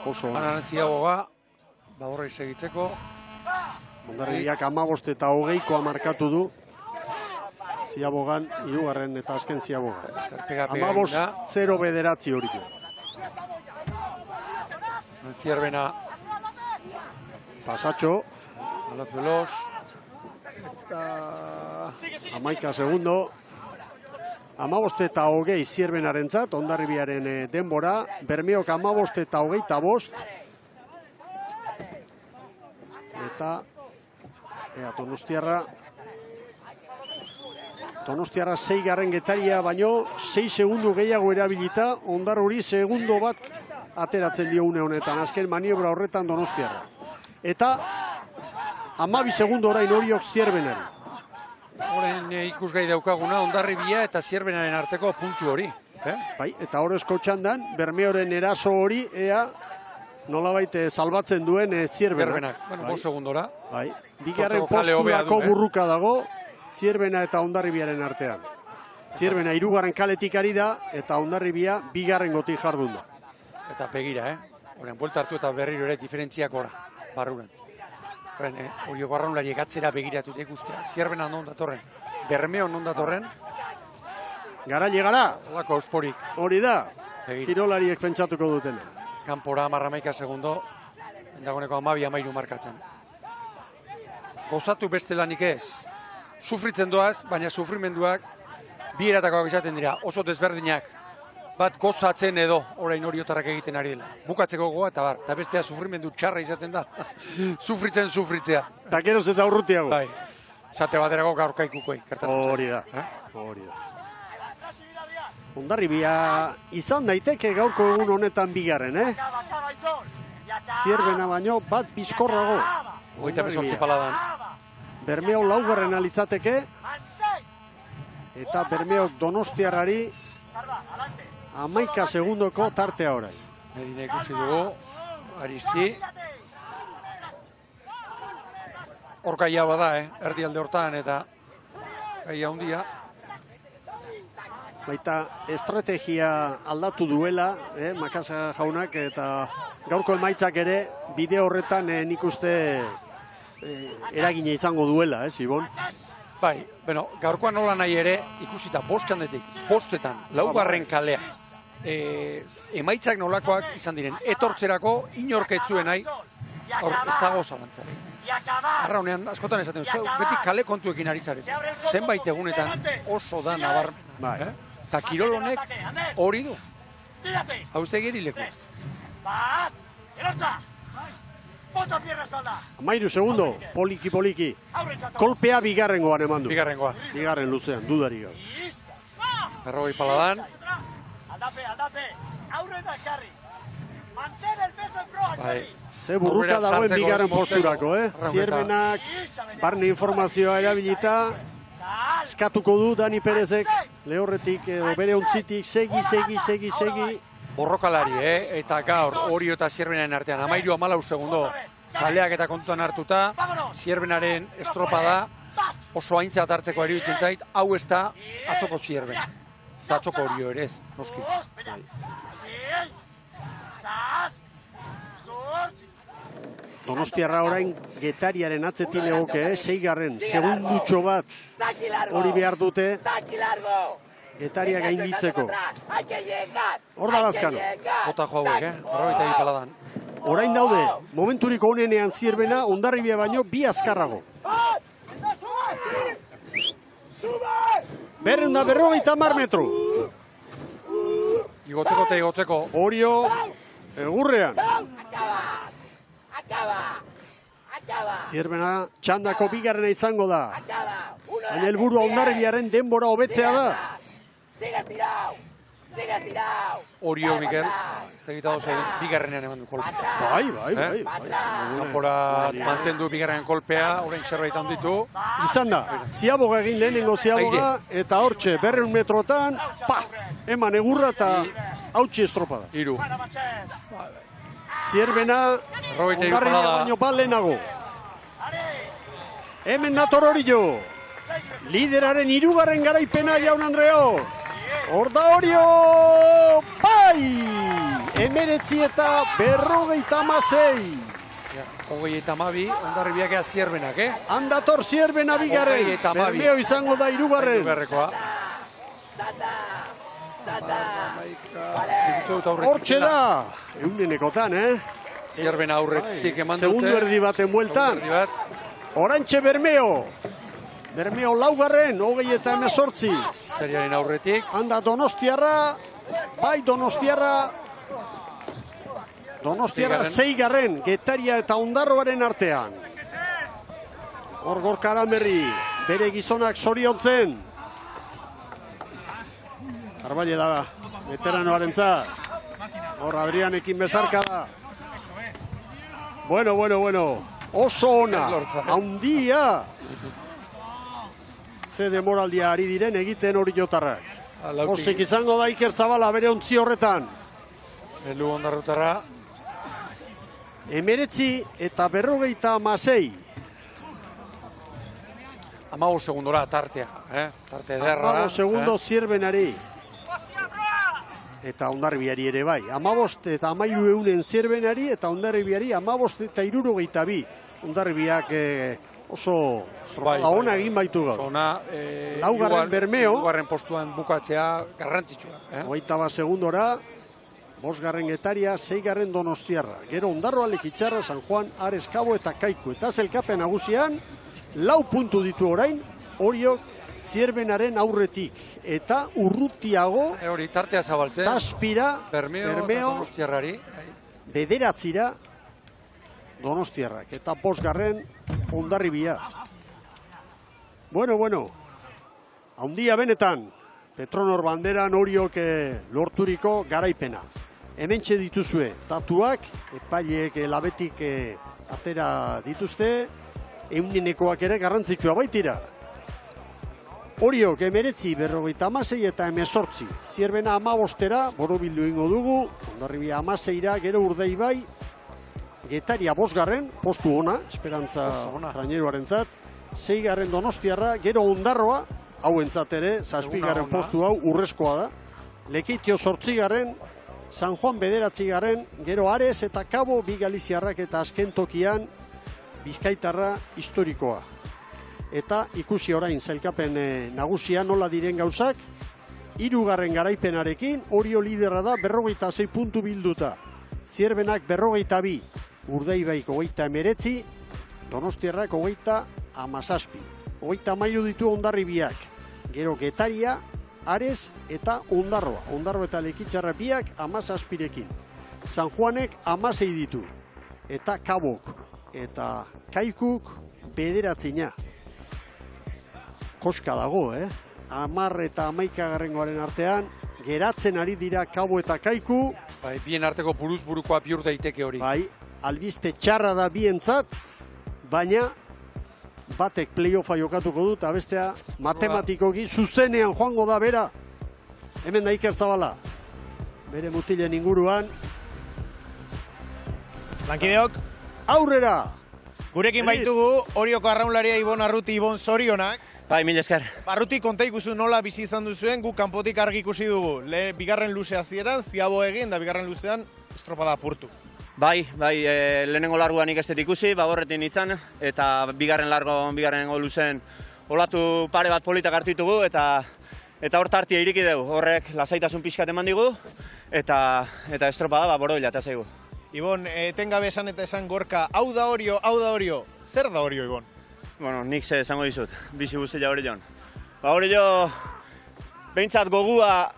Oso ona. Banan ziagoga, horrei segitzeko. Ondarribiak 15 eta 20koa markatu du. Ziabogan, irugarren eta azken Ziabogan. 15-0 bederatzi hori. Zierbena. Pasatxo. Alazuelos. Amaika segundo. 15 eta 20 Zierbenarentzat, Hondarribiaren denbora. Bermeok 15 eta 25. Eta Donostiarra 6. Getaria, baino 6 segundu gehiago erabilita, Ondarruri segundo bat ateratzen dio une honetan, azken maniobra horretan Donostiarra. Eta 12 segundo orain Oriok Zierbenari. Horen ikusgai daukaguna, Hondarribia eta Zierbenaren arteko puntu hori. Bai, eta horrezko txandan, Bermeoren eraso hori, ea nolabait salbatzen duen Zierbenak. Bueno, 5 segundora. Bai, bigarren posturako burruka dago, Zierbena eta Hondarribiaren artean. Zierbena 3. kaletik ari da, eta Hondarribia 2. gotik jardun da. Eta begira, Horren, buelta hartu eta berriro ere diferentziak ora, barrurantz. Horren, hori barraunlari egatzera begiratu ikustea. Zierbena non datorren, Bermeo non datorren. Garaile gara. Olako ausporik. Hori da, kirolariek pentsatuko dutena. Kanpora 11 segundo, dagoeneko 12-13 markatzen. Gozatu beste lanik ez. Sufritzen doaz, baina sufrimenduak bi eratakoak izaten dira, oso desberdinak. Bat gozatzen edo, orain horiotarrak egiten ari dela. Bukatzeko goa eta bar, eta bestea sufrimendu txarra izaten da. Sufritzea. Eta geroz eta urrutiago. Bai, zate baterako gaurkaikukoi. Hori da. Hondarribia izan daiteke gaurko egun honetan 2. Zierbena baino bat bizkorrago. 28 paladan. Bermeo 4. alitzateke. Eta Bermeo Donostiarrari 11 segundoko tartea orain. Medina ikusi dugu, Aristi. Hor gaia bada, erdialde hortan eta gaia handia. Baita estrategia aldatu duela, Makasa jaunak, eta gaurko emaitzak ere bide horretan nik uste eragina izango duela, Ibon? Bai, gaurkoan nola nahi ere, ikusita bostetan, 4. kalea. Emaitzak nolakoak izan diren, etortzerako inorketzuen nahi, hor ez dago zalantzari. Arra honean, askotan esaten, beti kale kontuekin ari zaren. Zenbait egunetan oso da nabarmena. Eta kirol honek hori du. Hau ez egiri leku. Bat, elortza! 13 segundo, poliki. Kolpea 2. eman du. 2. 2. luzean, dudari gaur. 40 paladan. Aldape, aurreta eskarri. Mantén el peso en proa, Txori. Ze burruka dagoen 2. posturako, Zierbenak barne informazioa erabilita. Eskatuko du Dani Perezek, lehorretik edo bere ontzitik, segi. Borrokalari, eta gaur Orio eta Zierbenaren artean, 13-14 segundo. Kaleak eta kontuan hartuta, Zierbenaren estropada oso aintzat hartzeko iruditzen zait, hau ez da atzoko Zierben. Eta atzoko Orio ere ez, noski. Donostiarra orain Getariaren atzetik legoke, 6. segundutxo bat hori behar dute Getaria gainditzeko. Hor da Lazkano. Jota jo hauek, 42 paladan. Orain daude, momenturiko honenean Zierbena, Hondarribia baino 2 azkarrago. 250 metro. Igotzeko. Orio, egurrean. Zierbena txandako 2. izango da. Baina helburua Hondarribiaren denbora hobetzea da. Orio, Mikel, ez da egitado zen 2. eman du kolpea. Bai. Kanpora mantendu 2. kolpea, orain zerbait handitu. Izan da, Ziaboga egin lehenengo Ziaboga, eta hortxe 200 metrotan, eman egurra eta hautsi estropada. 3. Zierbena, ondarribia baino bat lehenago. Hemen dator Orio. Lideraren 3. garaipena Jaun Andreo. Hor da Orio! Bai! 19 eta 56. 32, Hondarribiak ea Zierbenak, Handator Zierbena bigarren. Bermeo izango da 3. Hortxe da. Eunenekotan, Zierbena aurretik eman dute. Segundu erdi baten bueltan. Orantxe Bermeo. Bermeo 4. 20 eta 18. Feriaren aurretik. Handa Donostiarra. Bai Donostiarra. Donostiarra 6. Getaria eta Ondarroaren artean. Hor Gorka Aranberri. Bere gizonak zoriontzen. Arbaile da, veteranoaren zat. Hor Adrianekin bezarka da. Bueno. Oso ona, haundia. Ze demoraldia ari diren egiten Oriotarrak. Osek izango da Iker Zabala bere ontzi horretan. Elu Ondarrutarra. 19 eta 56. 15 segundora tartea, Tarte ederra. 15 segundo Zierbenari. Eta Hondarribiari ere bai. 15 eta 13 Zierbenari eta Hondarribiari 15 eta 62. Hondarribiak oso estropada ona egin baitu gaur. Laugarren Bermeo. Laugarren postuan bukatzea garrantzitsua. 21 segundora. 5. Getaria, 6. Donostiarra. Gero Ondarroa, Lekitzarra, San Juan, Ares, Kabo eta Kaiku. Eta zelkapen nagusian, 4 puntu ditu orain, Oriok Zierbenaren aurretik. Eta urrutiago, Hori tartea zabaltzen. 7. Bermeo eta Donostiarrari. 9. Donostiarrak. Eta 5. Hondarribia. Bueno. Haundia benetan. Petronor banderan Oriok lorturiko garaipena. Hementxe dituzue datuak, epaileek labetik atera dituzte, eunenekoak ere garrantzitsua baitira. Oriok 19, 56 eta 18. Zierbena 15, borobildu ingo dugu, Hondarribia 16, gero Urdaibai, Getaria 5, postu ona, esperantza traineruaren zat, 6. Donostiarra, gero Ondarroa, hauentzat ere, 7. postu hau urrezkoa da. Lekitio 8. San Juan 9. Gero Ares eta Kabo bi Galiziarrak eta azken tokian Bizkaitarra historikoa. Eta ikusi orain zailkapen nagusia nola diren gauzak. 3. garaipenarekin Orio lidera da 46 puntu bilduta. Zierbenak 42. Urdaibaik 19. Donostiarrak 17. 30 ditu Hondarribiak. Gero Getaria, Ares eta Ondarroa. Ondarroa eta Lekitzarra biak 17rekin. San Juanek 16 ditu. Eta Kabok eta Kaikuk 9. Koska dago, 10 eta 11 artean. Geratzen ari dira Kabo eta Kaiku. Bai, bien arteko buruz-burukoa bihur daiteke hori. Bai, albiste txarra da bientzat, baina batek playoffa jokatuko dut, bestea matematikoki zuzenean joango da bera. Hemen da Iker Zabala. Bere mutilen inguruan. Lankideok. Aurrera! Gurekin baitugu Orioko arraunlaria Ibon Arruti, Ibon zorionak. Bai, mil esker. Arruti, konta ikuzu nola bizi izan duzuen, guk kanpotik argi ikusi dugu. Bigarren luzea zieran, ziabo egin, da bigarren luzean estropada apurtu. Bai, lehenengo largoan ikestet ikusi, horretin nintzen, eta bigarren luzen olatu pare bat politak hartu ditugu, eta hor tartia iriki dugu, horrek lasaitasun pixkat eman digu, eta estropada borobila eta zaigu. Ibon, etengabe esan eta esan Gorka, hau da Orio, zer da Orio, Ibon? Bueno, nik ze esango dizut, bizi guztia Orion. Orio, behintzat gogua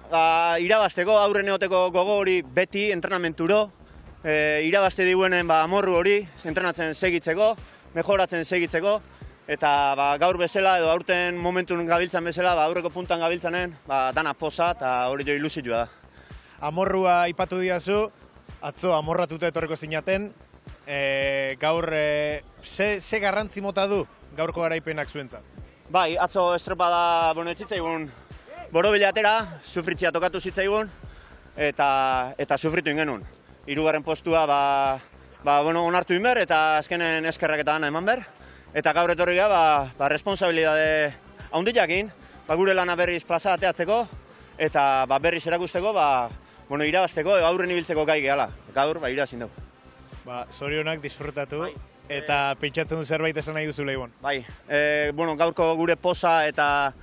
irabazteko, aurren egoteko gogo hori beti entrenamenturo, irabazte diguenen amorru hori, entrenatzen segitzeko, mejoratzen segitzeko, eta gaur bezala edo aurten momentun gabiltzan bezala, aurreko puntan gabiltzanen, dana posa eta hori jo ilusioa da. Amorrua ipatu diazu, atzo amorratuta etorreko zinaten, gaur ze garrantzi mota du gaurko garaipenak zuentzat? Bai, atzo estropada etzitzaigun borobila atera, sufritzia tokatu zitzaigun, eta sufritu ingenuen. hirugarren postua onartu inber eta azkenen eskerrak eta gana eman ber. Eta gaur etorri gara, responsabilidade haundiakin, gure lana berriz plaza ateatzeko eta berriz erakusteko, irabazteko, aurren ibiltzeko gai gehala. Gaur, irabazin dugu. Zorionak disfrutatu eta pentsatzen du zerbait esan nahi duzu Leibon. Bai, gaurko gure posa eta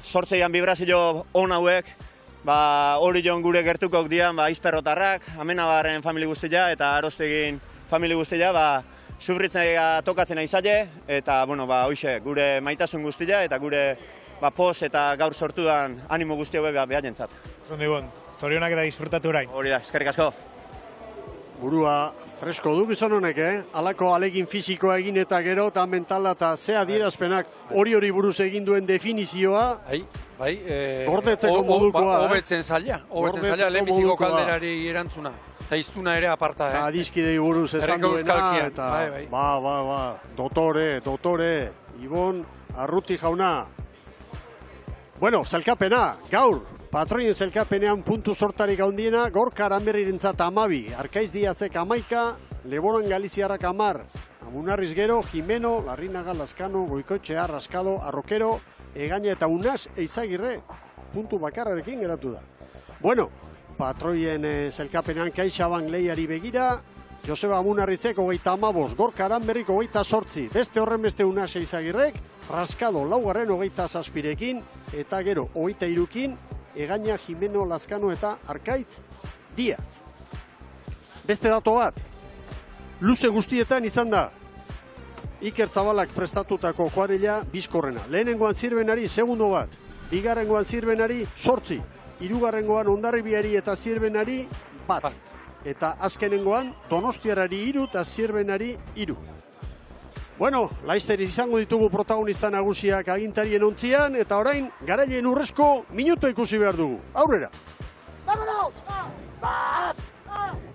sortzeian vibrazio on hauek, hori joan gure gertukok dian izperrotarrak, Amenabarren famili guztia eta Arostegin famili guztia, sufritzea tokatzen aizaile, eta hoxe, gure maitasun guztia eta gure pos eta gaur sortudan animo guzti hauek behatentzat. Zondi zorionak eta disfrutatu orain. Hori da, eskerrik asko. Burua fresko du gizon honek, Halako alegin fisikoa egin eta gero, eta mentala eta zea dierazpenak hori buruz egin duen definizioa. Gordetzeko modukoa. Hobetzen zaila, lehenbiziko kalderari erantzuna. Eta iztuna ere aparta, Eta adiskidei buruz esan duena, eta dotore, Ibon Arruti jauna. Bueno, zelkapena, gaur, patroien zelkapenean puntu sortarik handiena, Gorka Aranberrirentzat 12, Arkaiz Diazek 11, Leboran Galiziarrak 10, Amunarriz gero, Jimeno, Larrinaga, Lazkano, Goikoetxea, Raskado, Arrokero, Egaña eta Unas, Eizagirre, puntu bakarrarekin geratu da. Bueno, patroien zelkapenean Kaixabank lehiari begira, Joseba Amunarrizek 35, Gorka Aranberrik 28, beste horren beste Unas Eizagirrek, Raskado laugarren 27rekin, eta gero 23kin, Egaña, Jimeno, Lazkano eta Arkaitz Diaz. Beste dato bat, luze guztietan izan da, Iker Zabalak prestatutako kuadrilla bizkorrena. Lehenengoan Zirbenari segundo bat, bigarrengoan Zirbenari 8, hirugarrengoan Hondarribiari eta Zirbenari bat. Eta azkenengoan Donostiarari 3 eta Zirbenari 3. Bueno, laizter izango ditugu protagonista nagusiak agintarien ontzian, eta orain garaileen urrezko minuto ikusi behar dugu. Aurrera! Vámonos! Bat!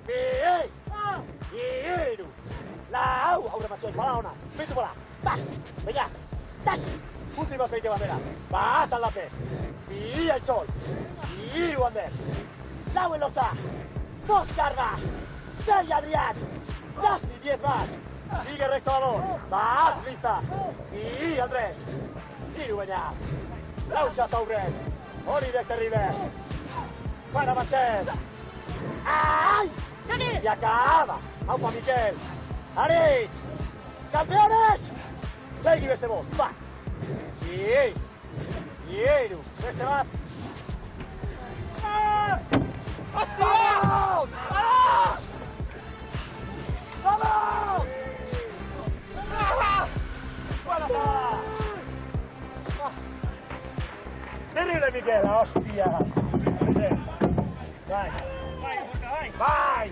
Bi! Hiru! Lau! Aurre batzuek, bala ona! Bitu bola! Bat! Beña! Tas! Últimas 20 bandera! Bat aldape! Bi aitzol! Hiru hander! Lau elotza! Bost karga! Sei Adrián! Zazpi 10 más! Sigue recto a balón. Bat, Liza. Y Andrés. Hiru baina. Lautxa taurren. Hori de Terriber. Para Machet. ¡Ay! ¡Chani! Y acaba. Aupa Miquel. Aritz. ¡Campeones! Segi beste bost. Bat. Y hiru. Beste bat. ¡Hostia! ¡Vamos! ¡Vamos! Terrible, Miquel, hostia. Bai.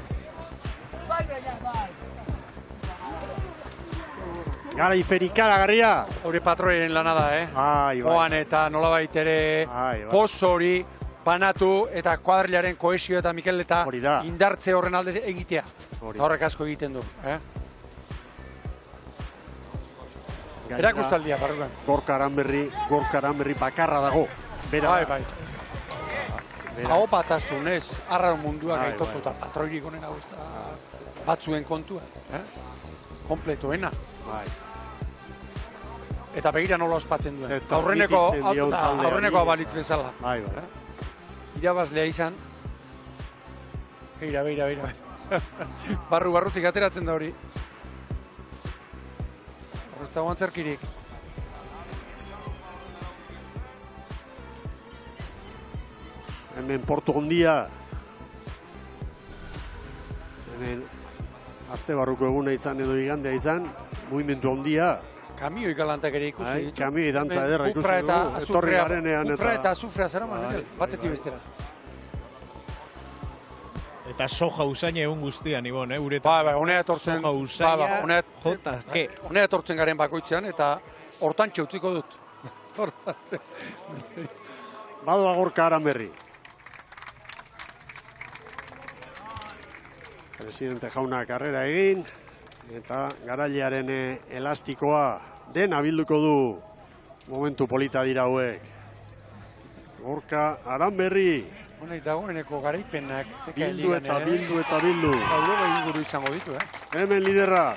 Gara iperikaragarria. Hori patroien lana da, Joan eta nolabait ere pos hori banatu eta kuadrilaren kohesio eta Mikel eta indartze horren alde egitea. Horrek asko egiten du, Erakustaldia, barruan. Gorka Aranberri bakarra dago. Bai. Hau batasunez, arra munduak aitortuta patroirik honen hau batzuen kontua. Kompletoena. Eta begira nola ospatzen duen. Aurreneko abalitz bezala. Irabazlea izan. Beira. Barrutik ateratzen da hori. Ez dagoan zerkirik. Hemen portu hondia. Hemen aste barruko eguna izan edo igandea izan. Mugimendu hondia. Kamioi galantak ere ikusi ditu. Kamioi dantza ederra ikusi dugu. Etorri garenean Kupra eta azufrea zeraman, batetik bestera. Eta soja usaina egun guztian, Ibon, Honea etortzen honea etortzen garen bakoitzean, eta hortan txautziko dut. Badoa Gorka Aranberri. Presidente jauna karrera egin, eta garailearen elastikoa den abilduko du momentu polita dira hauek. Gorka Aranberri. Honek dagoeneko garaipenak. Bildu eta bildu eta bildu. Europa inguru izango ditu, Hemen liderra.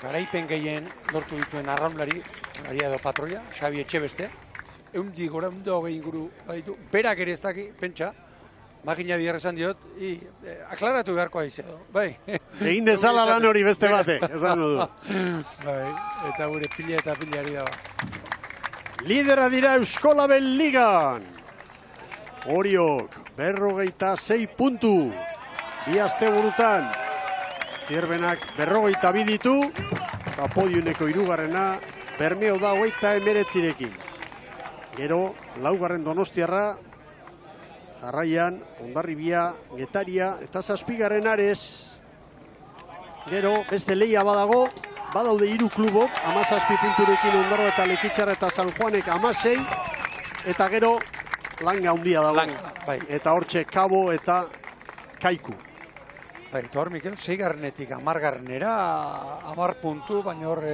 Garaipen gehien lortu dituen arraunlari, Maria edo patroia, Xabi Etxebeste. Gora, 120 inguru baditu. Berak ere ez daki, pentsa. Magina biher esan diot, aklaratu beharko aize. Bai. Egin dezala lan hori beste bate, esan du. Bai, eta gure pila eta pilari dago. Lidera dira Euskolabel Ligan. Oriok, 46 puntu. Bi asteburutan. Zierbenak 42 ditu. Eta podiuneko hirugarrena, Bermeo da 29rekin. Gero, laugarren Donostiarra, jarraian, Hondarribia, Getaria, eta 7. Ares. Gero, beste lehia badago, badaude 3 klubok, 17 punturekin Ondarro eta Lekitzarra eta San Juanek 16, eta gero, langa handia dago. Bai. Eta hortxe Kabo eta Kaiku. Bai, eta hor, Mikel, 6garrenetik 10garrenera, 10 puntu, baina hor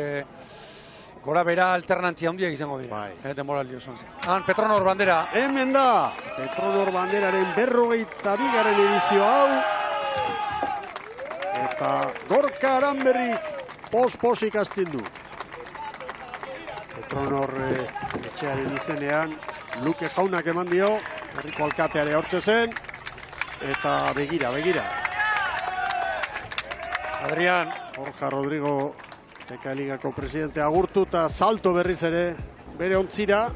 gora bera alternantzia handiak izango dira. Bai. Demoraldi osoan zen. Petronor bandera. Hemen da, Petronor banderaren 42. edizio hau. Eta Gorka Aranberrik pos-posik hasten du. Petronor etxearen izenean, Luke Jaunak eman dio, herriko alkateare hortze zen. Eta begira. Adrián. Borja Rodrigo, Teka Ligako presidente agurtu eta salto berriz ere bere ontzira.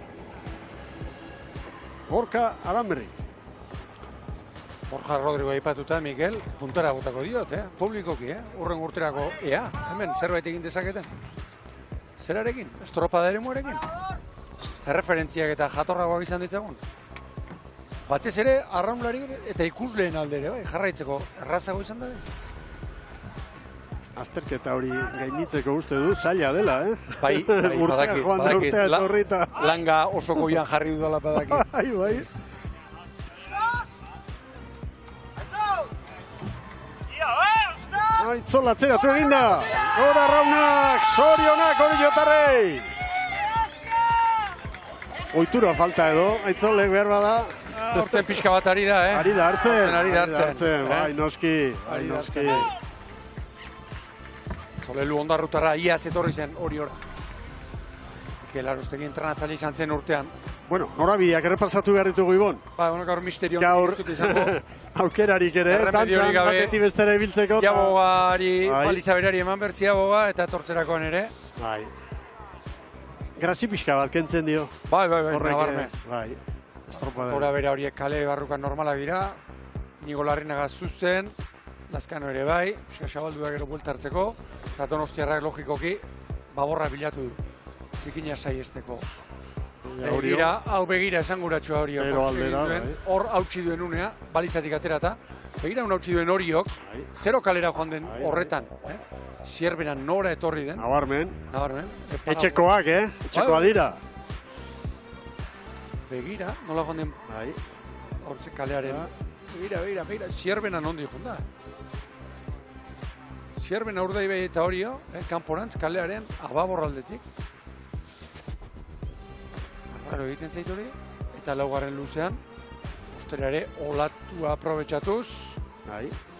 Gorka Aranberrik. Borja Rodrigo aipatuta, Mikel, puntara botako diot, publikoki, urren urterako, hemen zerbait egin dezaketen. Zerarekin, estropada ere muarekin. Erreferentziak eta jatorragoak izan ditzagun. Batez ere, arraunlari eta ikusleen aldere, bai, jarraitzeko errazago izan da. Azterketa hori gainitzeko uste du, zaila dela, Bai, badakit. Langa oso goian jarri dudala badakit. Bai. Aitzol atzeratu eginda. Gora raunak, sorionak hori jotarrei. Oitura falta edo, Aitzolek behar bada. Horten pixka bat ari da, Ari da hartzen. Bai, noski. Zolelu Ondarrutarra iaz etorri zen hori ora. Mikel Arostegi entrenatzaile izan zen urtean. Bueno, norabideak errepasatu behar ditugu, Ibon. Gaur misterioan gaur aukerarik ere, dantzan batetik bestera ibiltzeko. Ziabogari, Balizaberari eman behar Ziaboga eta etortzerakoan ere. Bai. Grazi pixka bat kentzen dio. Bai, nabarme. Bai. Hora bera horiek kale barrukan normalak dira. Inigo Larrinaga zuzen. Lazkano ere bai, Xabaldua gero buelta hartzeko, eta Donostiarrak logikoki baborra bilatu du, zikina saiesteko. Hau begira esanguratsua hori hor hautsi duen unea, balizatik aterata, begira un hautsi duen horiok, 0 kalera joan den horretan, Zierbenan nora etorri den. Nabarmen. Etxekoak, etxekoa dira. Begira, nola joan den hortze kalearen. Begira, Zierbenan ondi joan da. Zierbena urdai behi eta horio, kanporantz kalearen ababorraldetik. Arraro egiten zaitu hori, eta laugarren luzean, ostereare olatua aprobetxatuz.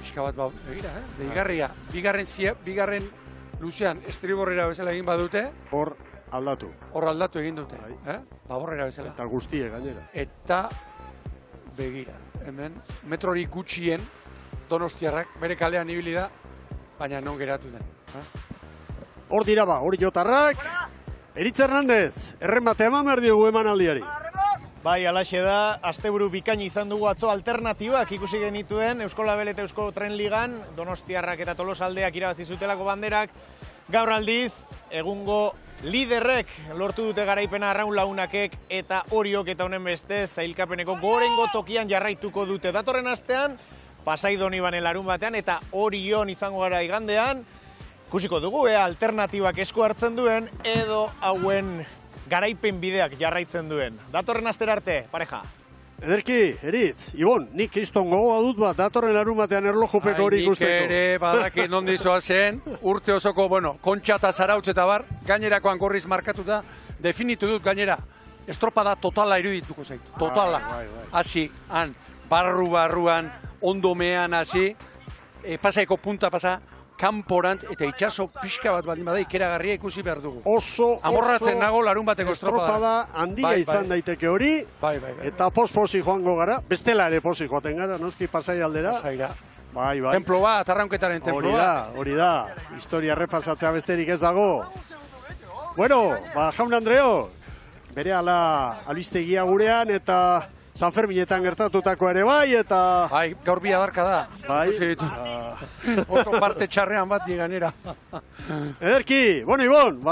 Pixka bat begira, deigarria. Bigarren luzean estriborrera bezala egin badute. Hor aldatu egin dute, baborrera bezala. Eta guztie gainera. Eta begira, hemen metrori gutxien Donostiarrak bere kalean ibili da, baina non geratu den. Hor dira hori jotarrak. Eritz Hernandez, erremate eman behar diogu emanaldiari. Bai, alaxe da, asteburu bikain izan dugu atzo alternatibak ikusi genituen Euskolabel eta Eusko Tren Ligan, Donostiarrak eta Tolosaldeak irabazi zutelako banderak. Gaur aldiz, egungo liderrek lortu dute garaipena arraun launakek eta horiok eta honen beste zailkapeneko gorengo tokian jarraituko dute. Datorren astean, Pasai Donibanen larun batean eta Orion izango gara igandean. Ikusiko dugu, alternatibak esku hartzen duen edo hauen garaipen bideak jarraitzen duen. Datorren astera arte, pareja. Ederki, Eritz, Ibon, nik kriston gogoa dut bat, datorren larun batean erlojupeko hori ikusteko. Nik ere badaki nondizoa zen, urte osoko, kontxa eta zarautz eta bar, gainerakoan gorriz markatuta, definitu dut gainera. estropada totala irudituko zait, totala. Hasi, han, barruan, ondomean hasi, pasaiko punta pasa, kanporant eta itxaso pixka bat baldin bada ikeragarria ikusi behar dugu. Oso amorratzen nago larun bateko estropada. Handia izan daiteke hori, eta posi joango gara, bestela ere posi joaten gara, noski Pasai aldera. Pasaira. Bai. Templo bat, arraunketaren templo bat. Hori da, historia repasatzea besterik ez dago. Bueno, jaun Andreo, bere albistegia gurean eta San Ferminetan gertatutako ere bai, eta... Bai, gaur bi adarka da. Bai. Oso parte txarrean bat diganera. Ederki, bueno, Ibon,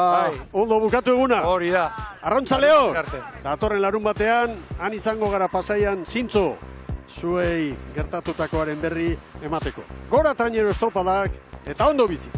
ondo bukatu eguna. Hori da. Arrautzaleo, datorren larun batean, han izango gara Pasaian zintzo, zuei gertatutakoaren berri emateko. Gora trainero estropadak, eta ondo bizi.